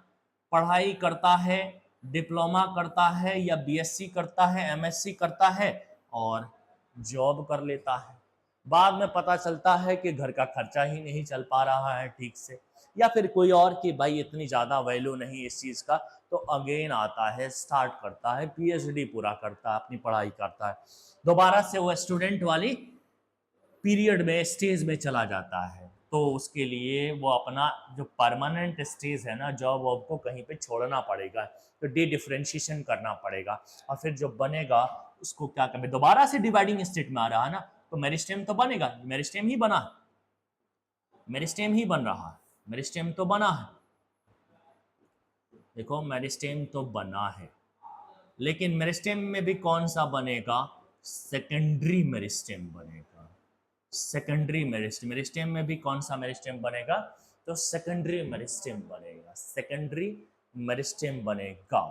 A: पढ़ाई करता है, डिप्लोमा करता है या बीएससी करता है, एमएससी करता है और जॉब कर लेता है, बाद में पता चलता है कि घर का खर्चा ही नहीं चल पा रहा है ठीक से, या फिर कोई और कि भाई इतनी ज़्यादा वैल्यू नहीं इस चीज़ का, तो अगेन आता है, स्टार्ट करता है, पीएचडी पूरा करता है, अपनी पढ़ाई करता है, दोबारा से वो स्टूडेंट वाली पीरियड में स्टेज में चला जाता है। तो उसके लिए वो अपना जो परमानेंट स्टेज है ना, जॉब वॉब को कहीं पे छोड़ना पड़ेगा, तो डी डिफरेंशिएशन करना पड़ेगा और फिर जो बनेगा उसको क्या करें, दोबारा से डिवाइडिंग स्टेट में आ रहा है ना, तो मेरिस्टेम तो बनेगा, मेरिस्टेम ही बना है, मेरिस्टेम ही बन रहा है, मेरिस्टेम तो बना है, देखो मेरिस्टेम तो बना है। लेकिन मेरिस्टेम में भी कौन सा बनेगा, सेकेंडरी मेरिस्टेम बनेगा। सेकेंडरी मेरिस्टेम, मेरिस्टेम में भी कौन सा मेरिस्टेम बनेगा, तो सेकेंडरी मेरिस्टेम बनेगा, सेकेंडरी मेरिस्टेम बनेगा।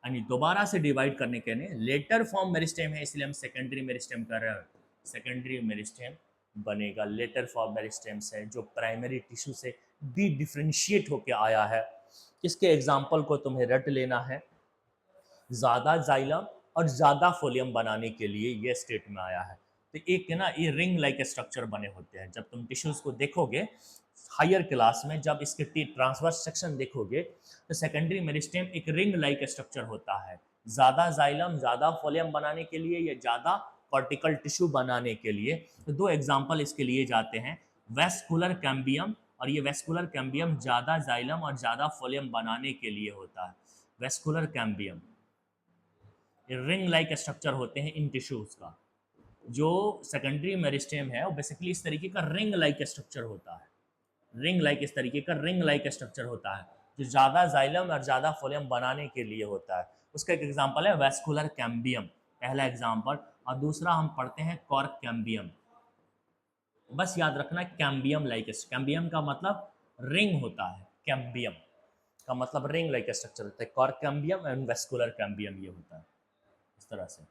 A: यानी दोबारा से डिवाइड करने के लिए लेटर फॉर्म मेरिस्टेम है, इसलिए हम सेकेंडरी मेरिस्टेम कर रहे हैं, सेकेंडरी मेरिस्टेम बनेगा। लेटर फॉर्म मेरिस्टेम है जो प्राइमरी टिश्यू से डी डिफरेंशिएट होके आया है। इसके एग्जाम्पल को तुम्हें रट लेना है, ज़्यादा जाइलम और ज़्यादा फोलियम बनाने के लिए ये स्टेट में आया है। तो एक ना ये रिंग लाइक स्ट्रक्चर बने होते हैं। जब तुम टिश्यूज को देखोगे हायर क्लास में, जब इसके ट्रांसवर्स सेक्शन देखोगे तो सेकेंडरी मेरिस्टेम एक रिंग लाइक स्ट्रक्चर होता है। ज़्यादा जाइलम, ज़्यादा फोलियम बनाने के लिए या ज़्यादा कॉर्टिकल टिश्यू बनाने के लिए। तो दो एग्जाम्पल इसके लिए जाते हैं, वेस्कुलर कैम्बियम, और ये वेस्कुलर कैम्बियम ज़्यादा जाइलम और ज़्यादा फोलियम बनाने के लिए होता है। Vascular cambium ring like structure होते हैं इन टिश्यूज का। जो सेकेंडरी मेरिस्टेम है वो बेसिकली इस तरीके का रिंग लाइक स्ट्रक्चर होता है। रिंग लाइक इस तरीके का रिंग लाइक स्ट्रक्चर होता है जो ज़्यादा जाइलम और ज़्यादा फोलियम बनाने के लिए होता है। उसका एक एग्जांपल है वेस्कुलर कैम्बियम, पहला एग्जांपल। और दूसरा हम पढ़ते हैं कॉर्क कैम्बियम। बस याद रखना कैम्बियम लाइक, कैम्बियम का मतलब रिंग होता है, कैम्बियम का मतलब रिंग लाइक स्ट्रक्चर होता है। Cork cambium and vascular cambium ये होता है इस तरह से,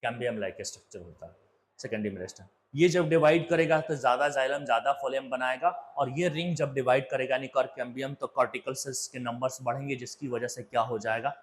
A: कैम्बियम लाइक स्ट्रक्चर होता है सेकेंडरी मेरिस्टेम। ये जब डिवाइड करेगा तो ज़्यादा जाइलम ज़्यादा फोलियम बनाएगा, और ये रिंग जब डिवाइड करेगा यानी कॉर्क कैम्बियम तो कॉर्टिकल सेल्स के नंबर्स बढ़ेंगे, जिसकी वजह से क्या हो जाएगा,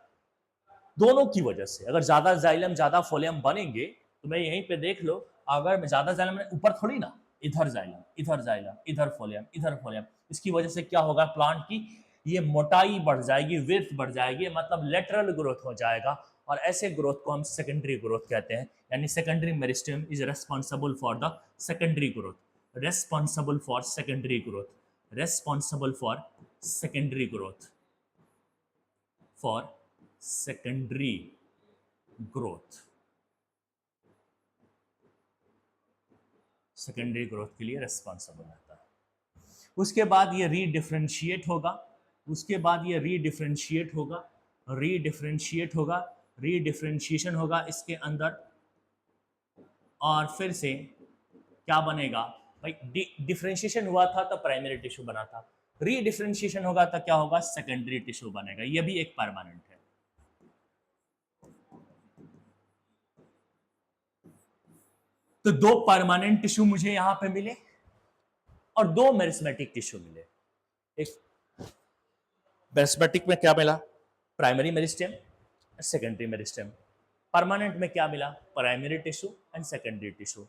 A: दोनों की वजह से अगर ज़्यादा जाइलम ज़्यादा फोलियम बनेंगे तो मैं यहीं पे देख लो, अगर ज़्यादा जाइलम ऊपर थोड़ी ना, इधर जाइलम इधर जाइलम इधर फोलियम इधर फोलियम, इसकी वजह से क्या होगा प्लांट की ये मोटाई बढ़ जाएगी, विड्थ बढ़ जाएगी, मतलब लेटरल ग्रोथ हो जाएगा। और ऐसे ग्रोथ को हम सेकेंडरी ग्रोथ कहते हैं, यानी secondary meristem is responsible for the secondary growth, responsible for secondary growth, responsible for secondary growth, for secondary growth, secondary growth के लिए रेस्पॉन्सिबल रहता है। उसके बाद ये रीडिफ्रेंशिएट होगा, उसके बाद ये रीडिफ्रेंशिएट होगा, रीडिफ्रेंशिएट होगा, रीडिफ्रेंशिएशन होगा इसके अंदर, और फिर से क्या बनेगा भाई, डिफ्रेंशिएशन हुआ था तो प्राइमरी टिश्यू बना था, रीडिफ्रेंशिएशन होगा तो क्या होगा, सेकेंडरी टिश्यू बनेगा। ये भी एक परमानेंट है। तो दो परमानेंट टिश्यू मुझे यहां पे मिले और दो मेरिस्मेटिक टिश्यू मिले। एक मेरिस्मेटिक में क्या मिला, primary meristem, secondary meristem. Permanent में क्या मिला, primary tissue and secondary tissue.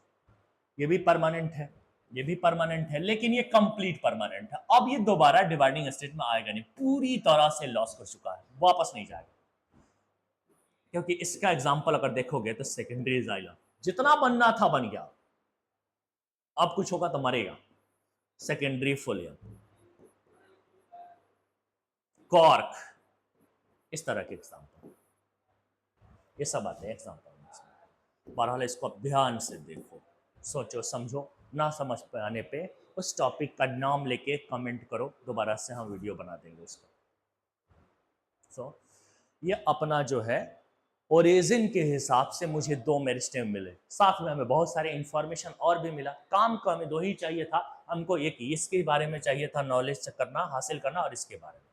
A: ये भी परमानेंट है, ये भी परमानेंट है, लेकिन ये कंप्लीट परमानेंट है। अब ये दोबारा डिवाइडिंग स्टेट में आएगा नहीं, पूरी तरह से लॉस कर चुका है, वापस नहीं जाएगा। क्योंकि इसका एग्जाम्पल अगर देखोगे तो सेकेंडरी जाइलम जितना बनना था बन गया, अब कुछ होगा तो मरेगा। सेकेंडरी फोलियम, कॉर्क, इस तरह के एग्जाम्पल, ये सब आते हैं एग्जाम्पल। बहरहाल इसको ध्यान से देखो, सोचो समझो, ना समझ पाने पे उस टॉपिक का नाम लेके कमेंट करो, दोबारा से हम वीडियो बना देंगे उसका। ये अपना जो है ओरिजिन के हिसाब से मुझे दो मेरिस्टेम मिले, साथ में हमें बहुत सारे इंफॉर्मेशन और भी मिला। काम को हमें दो ही चाहिए था, हमको एक इसके बारे में चाहिए था नॉलेज करना, हासिल करना, और इसके बारे में।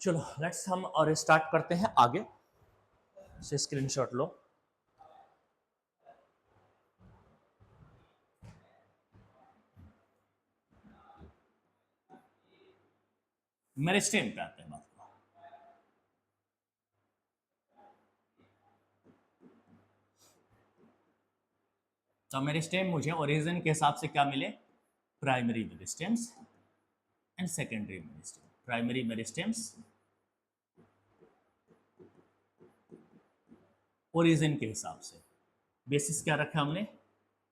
A: चलो लेट्स हम और स्टार्ट करते हैं आगे से। स्क्रीनशॉट लो। मेरिस्टेम पे आते हैं बात को। तो मेरिस्टेम मुझे ओरिजिन के हिसाब से क्या मिले, primary meristems and secondary meristem. Primary meristems origin के हिसाब से, बेसिस क्या रखा हमने,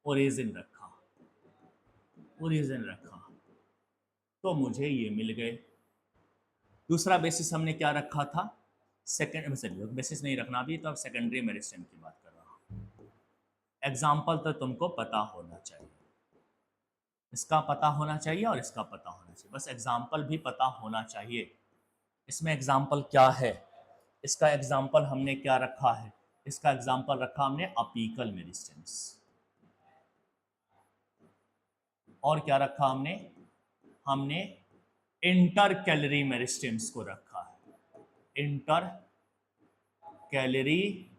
A: ओरिजिन रखा, ओरिजिन रखा, तो मुझे ये मिल गए। दूसरा बेसिस हमने क्या रखा था, सेकेंड बेसिस नहीं रखना अभी, तो अब सेकेंडरी मेरिस्टेम की बात कर रहा हूँ। एग्जाम्पल तो तुमको पता होना चाहिए, इसका पता होना चाहिए और इसका पता होना चाहिए, बस एग्जाम्पल भी पता होना चाहिए। इसमें एग्जाम्पल क्या है, इसका एग्जाम्पल हमने क्या रखा है, इसका एग्जाम्पल रखा हमने अपीकल मेरिस्टेम्स, और क्या रखा हमने, हमने इंटर कैलरी मेरिस्टेम्स को रखा है, इंटर कैलरी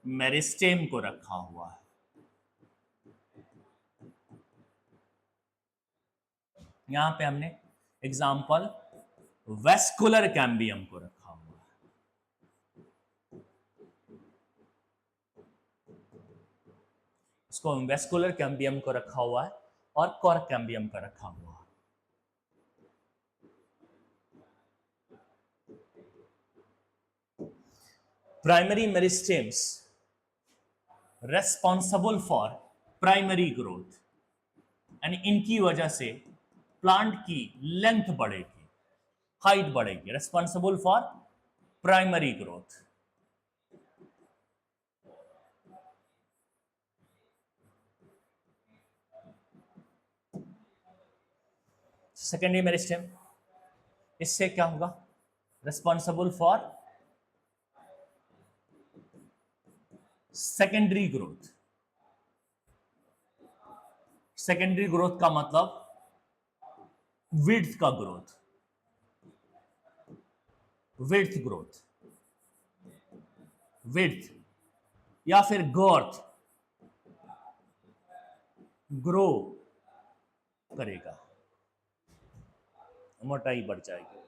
A: मेरिस्टेम को रखा हुआ है। यहां पे हमने एग्जाम्पल वेस्कुलर कैम्बियम को रखा हुआ है, इसको वेस्कुलर कैम्बियम को रखा हुआ है और कॉर्क कैम्बियम का रखा हुआ है। Primary meristems responsible for primary growth, यानी इनकी वजह से प्लांट की लेंथ बढ़ेगी, हाइट बढ़ेगी, responsible for primary growth. Secondary meristem, इससे क्या होगा, responsible for secondary growth. Secondary growth का मतलब विड्थ का ग्रोथ, विड्थ ग्रोथ, विड्थ या फिर गर्थ ग्रो करेगा, मोटाई बढ़ जाएगी।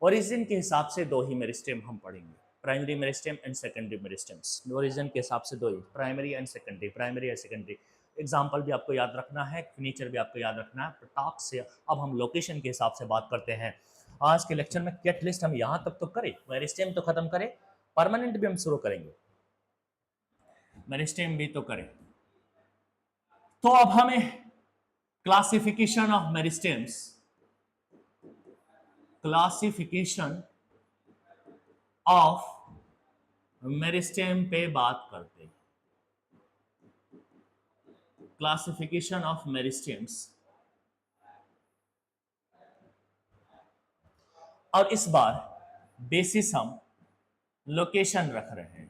A: ओरिजिन के हिसाब से दो ही मेरिस्टेम हम पढ़ेंगे, primary meristem and secondary meristems. Origin के हिसाब से दो ही, primary and secondary, primary and secondary. Example भी आपको याद रखना है, नेचर भी आपको याद रखना है। टॉक से अब हम लोकेशन के हिसाब से बात करते हैं। आज के लेक्चर में कैट लिस्ट हम यहाँ तक तो करें, मेरिस्टेम तो खत्म करें, परमानेंट भी हम शुरू करेंगे, मेरिस्टेम भी तो करें। तो अब हमें classification of meristems, classification of meristem पे बात करते हैं। क्लासिफिकेशन ऑफ मेरिस्टेम्स, और इस बार बेसिस हम लोकेशन रख रहे हैं।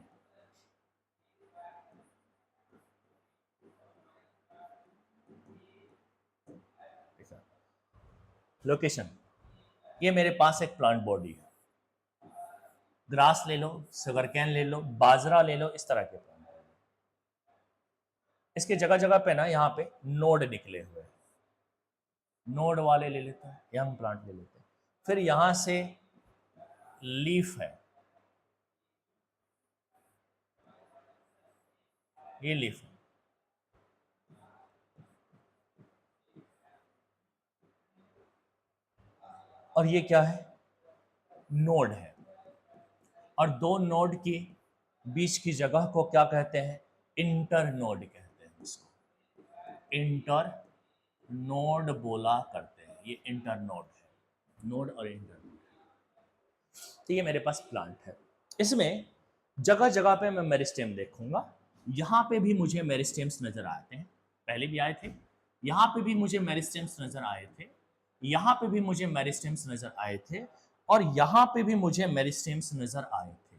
A: लोकेशन, ये मेरे पास एक प्लांट बॉडी है, ग्रास ले लो, शुगर कैन ले लो, बाजरा ले लो, इस तरह के प्लांट। इसके जगह जगह पे ना यहाँ पे नोड निकले हुए, नोड वाले ले लेते हैं, यंग प्लांट ले लेते हैं। फिर यहां से लीफ है, ये लीफ है, और ये क्या है, नोड है। और दो नोड के बीच की जगह को क्या कहते हैं, इंटर नोड कहते हैं इसको, इंटर नोड बोला करते हैं। ये इंटर नोड है, नोड और इंटर नोड। तो ये मेरे पास प्लांट है, इसमें जगह जगह पे मैं मेरिस्टेम देखूंगा। यहाँ पे भी मुझे मेरिस्टेम्स नजर आते हैं, पहले भी आए थे, यहाँ पे भी मुझे मेरिस्टेम्स नजर आए थे, यहाँ पे भी मुझे मेरिस्टेम्स नजर आए थे, और यहाँ पे भी मुझे मेरिस्टेम्स नजर आए थे।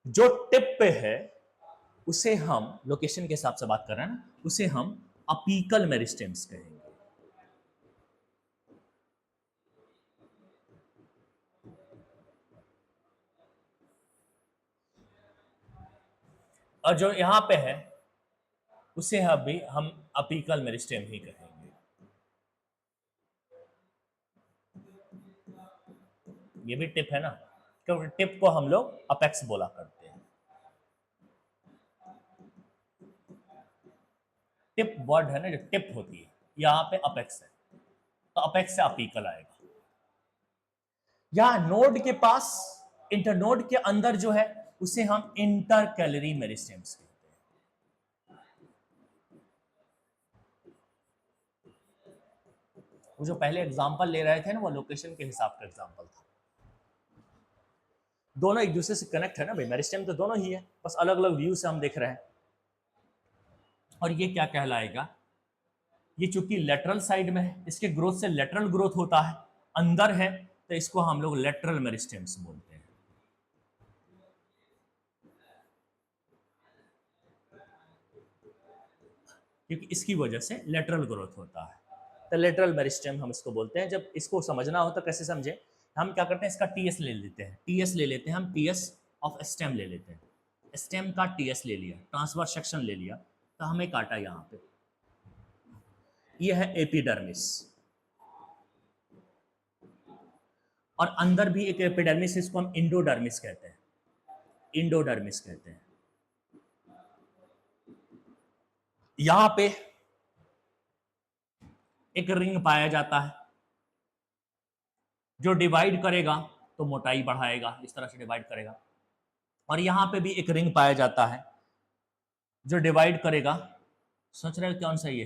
A: जो टिप पे है उसे हम, लोकेशन के हिसाब से बात कर रहे हैं ना, उसे हम अपीकल मेरिस्टेम्स कहेंगे। और जो यहां पे है उसे अभी हम अपीकल मेरिस्टेम ही कहेंगे। ये भी टिप है ना, क्योंकि टिप को हम लोग अपेक्स बोला करते हैं। टिप वर्ड है ना, जो टिप होती है, यहां पे अपेक्स है, तो अपेक्स से अपीकल आएगा। यहां नोड के पास, इंटरनोड के अंदर जो है उसे हम इंटर कैलोरी मेरिस्टेम्स कहते हैं। वो जो पहले एग्जांपल ले रहे थे ना, वो लोकेशन के हिसाब का एग्जांपल था। दोनों एक दूसरे से कनेक्ट है ना भाई, मेरिस्टेम तो दोनों ही है, बस अलग अलग व्यू से हम देख रहे हैं। और ये क्या कहलाएगा, ये चूंकि लेटरल साइड में है, इसके ग्रोथ से लेटरल ग्रोथ होता है, अंदर है, तो इसको हम लोग लेटरल मेरिस्टेम्स बोलते हैं। क्योंकि इसकी वजह से लेटरल ग्रोथ होता है, तो लेटरल मेरिस्टेम हम इसको बोलते हैं। जब इसको समझना हो तो कैसे समझे, हम क्या करते हैं, इसका टीएस ले लेते हैं, टीएस ले लेते हैं हम, टीएस ऑफ स्टेम ले लेते हैं, स्टेम का टीएस ले लिया, ट्रांसवर्स सेक्शन ले लिया, तो हमें काटा यहाँ पे, ये है एपिडर्मिस। और अंदर भी एक एपिडर्मिस, इसको हम इंडोडर्मिस कहते हैं, इंडोडर्मिस कहते हैं। यहां पे एक रिंग पाया जाता है जो डिवाइड करेगा तो मोटाई बढ़ाएगा, इस तरह से डिवाइड करेगा। और यहां पे भी एक रिंग पाया जाता है जो डिवाइड करेगा। सोच रहे हो कौन सा ये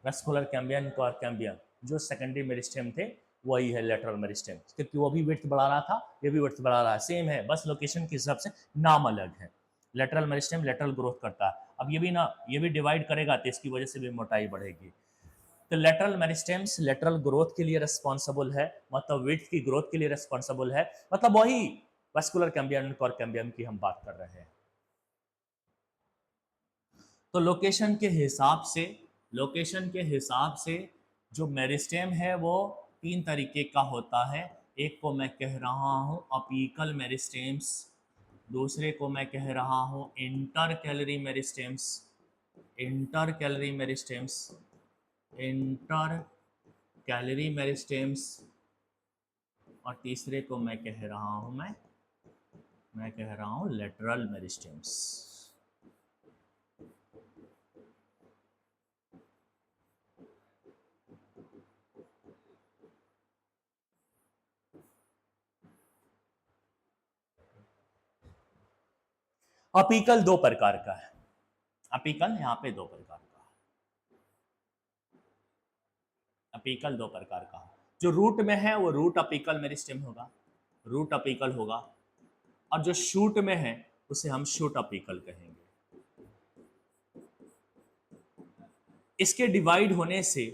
A: वेस्कुलर कैम्बियम और कैम्बियम, जो सेकेंडरी मेरिस्टेम थे वही है लेटरल मेरिस्टेम, क्योंकि वो भी विड्थ बढ़ा रहा था, ये भी विड्थ बढ़ा रहा है, सेम है, बस लोकेशन के हिसाब से नाम अलग है। लेटरल मेरिस्टेम लेटरल ग्रोथ करता है। अब ये भी ना, ये भी डिवाइड करेगा तो इसकी वजह से भी मोटाई बढ़ेगी। तो लेटरल मेरिस्टेम्स लेटरल ग्रोथ के लिए रिस्पॉन्सिबल है, मतलब विड्थ की ग्रोथ के लिए रिस्पॉन्सिबल है, मतलब वही वेस्कुलर कैम्बियम और कैम्बियम की हम बात कर रहे हैं। तो लोकेशन के हिसाब से, लोकेशन के हिसाब से जो मेरिस्टेम है वो तीन तरीके का होता है। एक को मैं कह रहा हूँ अपीकल मेरिस्टेम्स, दूसरे को मैं कह रहा हूँ inter calorie meristems, inter calorie meristems, inter calorie meristems, और तीसरे को मैं कह रहा हूँ मैं कह रहा हूँ लेटरल मेरिस्टेम्स। अपीकल दो प्रकार का है, अपीकल यहाँ पे दो प्रकार का है, अपीकल दो प्रकार का है। जो रूट में है वो रूट अपीकल मेरिस्टेम होगा, रूट अपीकल होगा, और जो शूट में है उसे हम शूट अपीकल कहेंगे। इसके डिवाइड होने से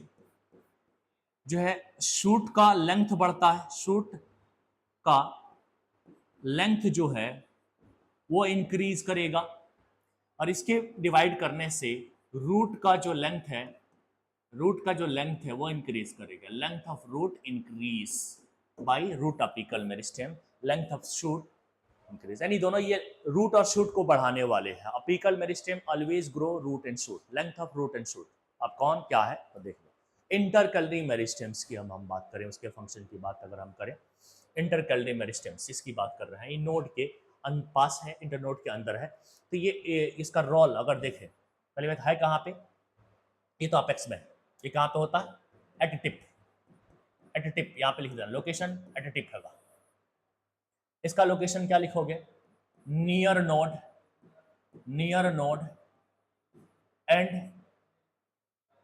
A: जो है शूट का लेंथ बढ़ता है, शूट का लेंथ जो है वो इंक्रीज करेगा, और इसके डिवाइड करने से रूट का जो लेंथ है, रूट का जो लेंथ है वो इंक्रीज करेगा। Length of root increase by root apical meristem, length of shoot increase, यानी दोनों ये रूट और शूट को बढ़ाने वाले हैं। Apical meristem always grow root and shoot, length of root and shoot. अब कौन क्या है तो देख लो। इंटरकैलरी मेरिस्टेम्स की हम बात करें, उसके फंक्शन की बात अगर हम करें, इंटरकैलरी मेरिस्टेम्स इसकी बात कर रहे हैं। ये नोड के पास है, इंटरनोड के अंदर है। तो ये इसका रोल अगर देखें, पहले बात है कहाँ पे, ये तो अपेक्स में है, ये कहाँ पे होता है एट टिप, एट टिप यहाँ पे लिख देना, लोकेशन एट टिप होगा। इसका लोकेशन क्या लिखोगे, near node, near node and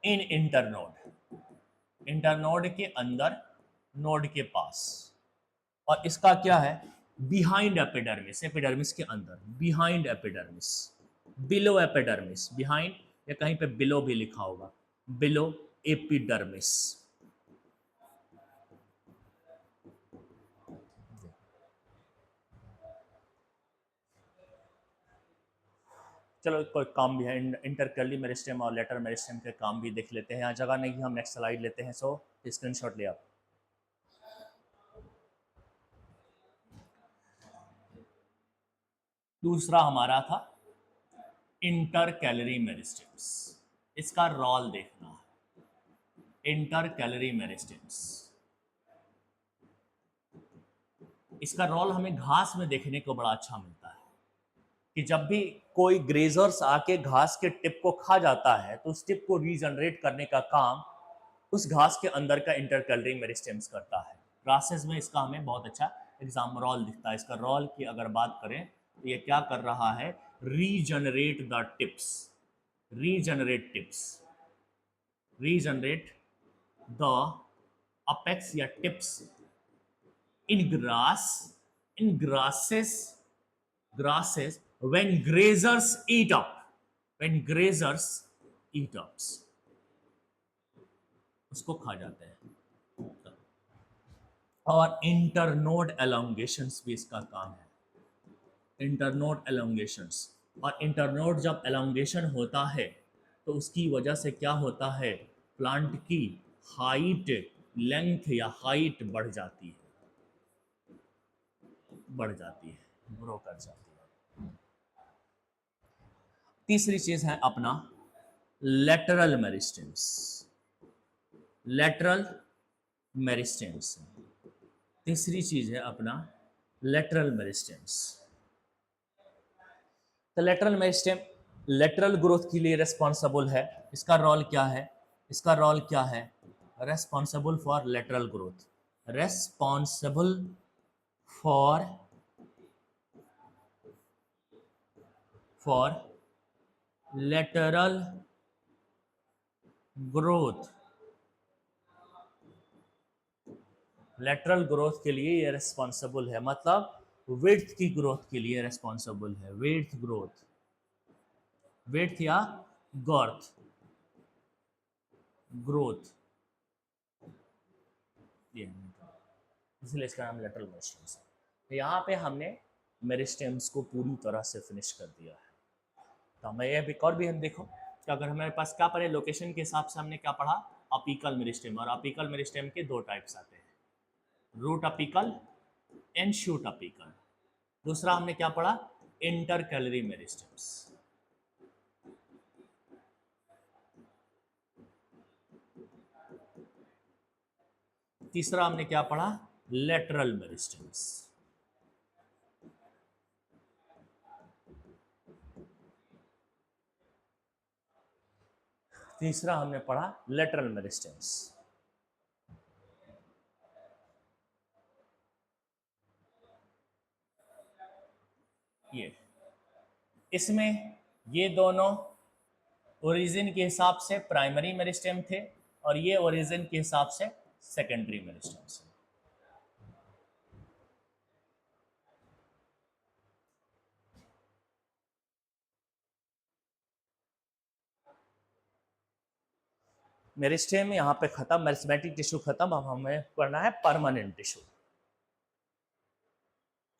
A: in internode, internode के अंदर नोड के पास। और इसका क्या है बिहाइंड एपिडर्मिस, एपिडर्मिस के अंदर, behind epidermis, below epidermis, behind या कहीं पे बिलो भी लिखा होगा, बिलो एपिडर्मिस। चलो कोई काम भी है, इंटरकैलरी मेरिस्टेम और लेटर मेरिस्टेम के काम भी देख लेते हैं। यहाँ जगह नहीं, हम नेक्स्ट स्लाइड लेते हैं, सो स्क्रीनशॉट ले आप। दूसरा हमारा था इंटर कैलरी मेरिस्टेम्स, इसका रोल देखना है। इंटर कैलरी मेरिस्टेम्स, इसका रोल हमें घास में देखने को बड़ा अच्छा मिलता है कि जब भी कोई ग्रेजर्स आके घास के टिप को खा जाता है तो उस टिप को रीजनरेट करने का काम उस घास के अंदर का इंटरकैलरी मेरिस्टेम्स करता है। ग्रासेस में इसका हमें बहुत अच्छा एग्जाम रोल दिखता है। इसका रोल की अगर बात करें तो ये क्या कर रहा है, regenerate the tips, regenerate tips, regenerate the apex या tips in grass, in grasses when grazers eat up, when grazers eat up, उसको खा जाते हैं। और इंटरनोड एलोंगेशंस भी इसका काम है, इंटरनोड एलोंगेशंस। और इंटरनोड जब एलोंगेशन होता है तो उसकी वजह से क्या होता है, प्लांट की हाइट, लेंथ या हाइट बढ़ जाती है, बढ़ जाती है, ग्रो कर जाती है। तीसरी चीज है अपना लेटरल मेरिस्टेम्स, लेटरल मेरिस्टेम्स। तीसरी चीज है अपना लेटरल मेरिस्टेम्स। तो लेटरल मेरिस्टेम लेटरल ग्रोथ के लिए रिस्पॉन्सिबल है। इसका रोल क्या है? इसका रोल क्या है? Responsible for lateral growth, responsible for lateral growth. Lateral growth के लिए ये रिस्पॉन्सिबल है, मतलब विड्थ की ग्रोथ के लिए रिस्पॉन्सिबल है। विड्थ ग्रोथ, विड्थ या गर्थ ग्रोथ, ये इसलिए इसका नाम लेटरल मेरिस्टेम्स है। तो यहाँ पे हमने मेरिस्टेम्स को पूरी तरह से फिनिश कर दिया है। तो हमें ये एक और भी हम देखो कि अगर हमारे पास क्या पढ़े, लोकेशन के हिसाब से हमने क्या पढ़ा, अपिकल मेरिस्टेम। और अपिकल मेरिस्टेम के दो टाइप्स आते हैं, root apical and shoot apical. दूसरा हमने क्या पढ़ा, इंटरकैलरी मेरिस्टेम्स। तीसरा हमने क्या पढ़ा, लेटरल मेरिस्टेम्स। तीसरा हमने पढ़ा लेटरल मेरिस्टेम्स। ये इसमें ये दोनों ओरिजिन के हिसाब से प्राइमरी मेरिस्टेम थे और ये ओरिजिन के हिसाब से सेकेंडरी मेरिस्टेम्स। मेरिस्टेम यहाँ पे खत्म, मेरिस्मेटिक टिश्यू खत्म। अब हमें पढ़ना है परमानेंट टिश्यू।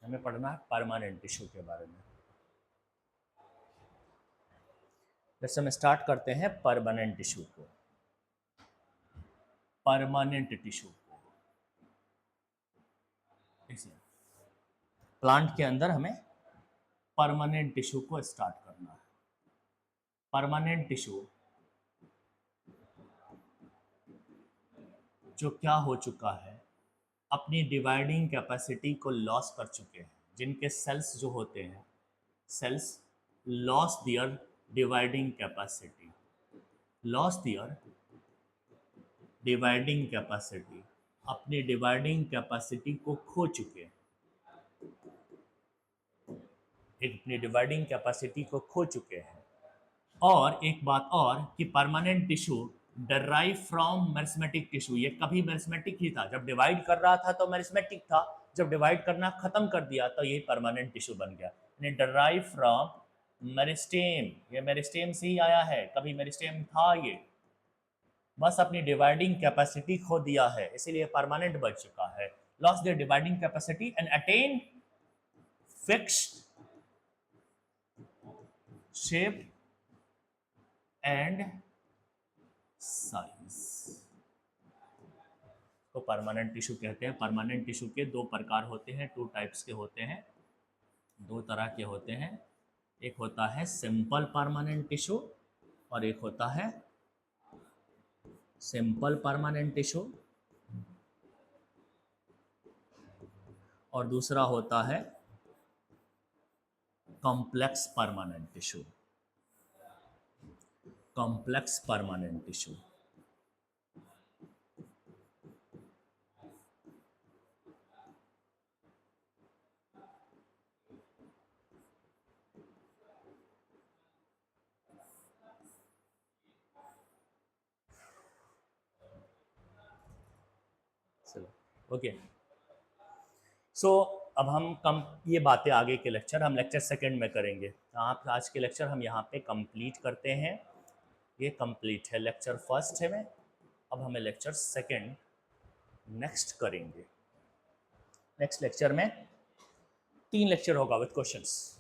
A: हमें पढ़ना है परमानेंट टिश्यू के बारे में। जैसे हम स्टार्ट करते हैं परमानेंट टिश्यू को। परमानेंट टिश्यू प्लांट के अंदर हमें परमानेंट टिश्यू को स्टार्ट करना है। परमानेंट टिश्यू जो क्या हो चुका है, अपनी डिवाइडिंग कैपेसिटी को लॉस कर चुके हैं, जिनके सेल्स जो होते हैं, सेल्स लॉस दियर डिवाइडिंग कैपेसिटी, लॉस दियर डिवाइडिंग कैपेसिटी, अपनी डिवाइडिंग कैपेसिटी को खो चुके हैं, अपनी डिवाइडिंग कैपेसिटी को खो चुके हैं। और एक बात और कि permanent tissue derive from meristematic tissue. ये कभी मेरिस्मेटिक ही था, जब डिवाइड कर रहा था तो मेरिस्मेटिक था, जब डिवाइड करना खत्म कर दिया तो ये परमानेंट टिश्यू बन गया। यानी डराइव फ्रॉम मेरिस्टेम, ये मेरिस्टेम से ही आया है, कभी मेरिस्टेम था ये, बस अपनी डिवाइडिंग कैपेसिटी खो दिया है, इसीलिए परमानेंट बन चुका है। Lost their dividing capacity and attain fixed shape and size को परमानेंट टिश्यू कहते हैं। परमानेंट टिश्यू के दो प्रकार होते हैं, टू टाइप्स के होते हैं, दो तरह के होते हैं। एक होता है सिंपल परमानेंट टिश्यू और एक होता है सिंपल परमानेंट टिश्यू, और दूसरा होता है complex permanent tissue. Complex permanent tissue. Okay, so अब हम ये बातें आगे के लेक्चर, हम लेक्चर सेकंड में करेंगे। आप आज के लेक्चर हम यहाँ पे कंप्लीट करते हैं। ये कंप्लीट है, लेक्चर फर्स्ट है में। अब हमें लेक्चर सेकंड नेक्स्ट करेंगे। नेक्स्ट लेक्चर में 3 लेक्चर होगा विद क्वेश्चंस।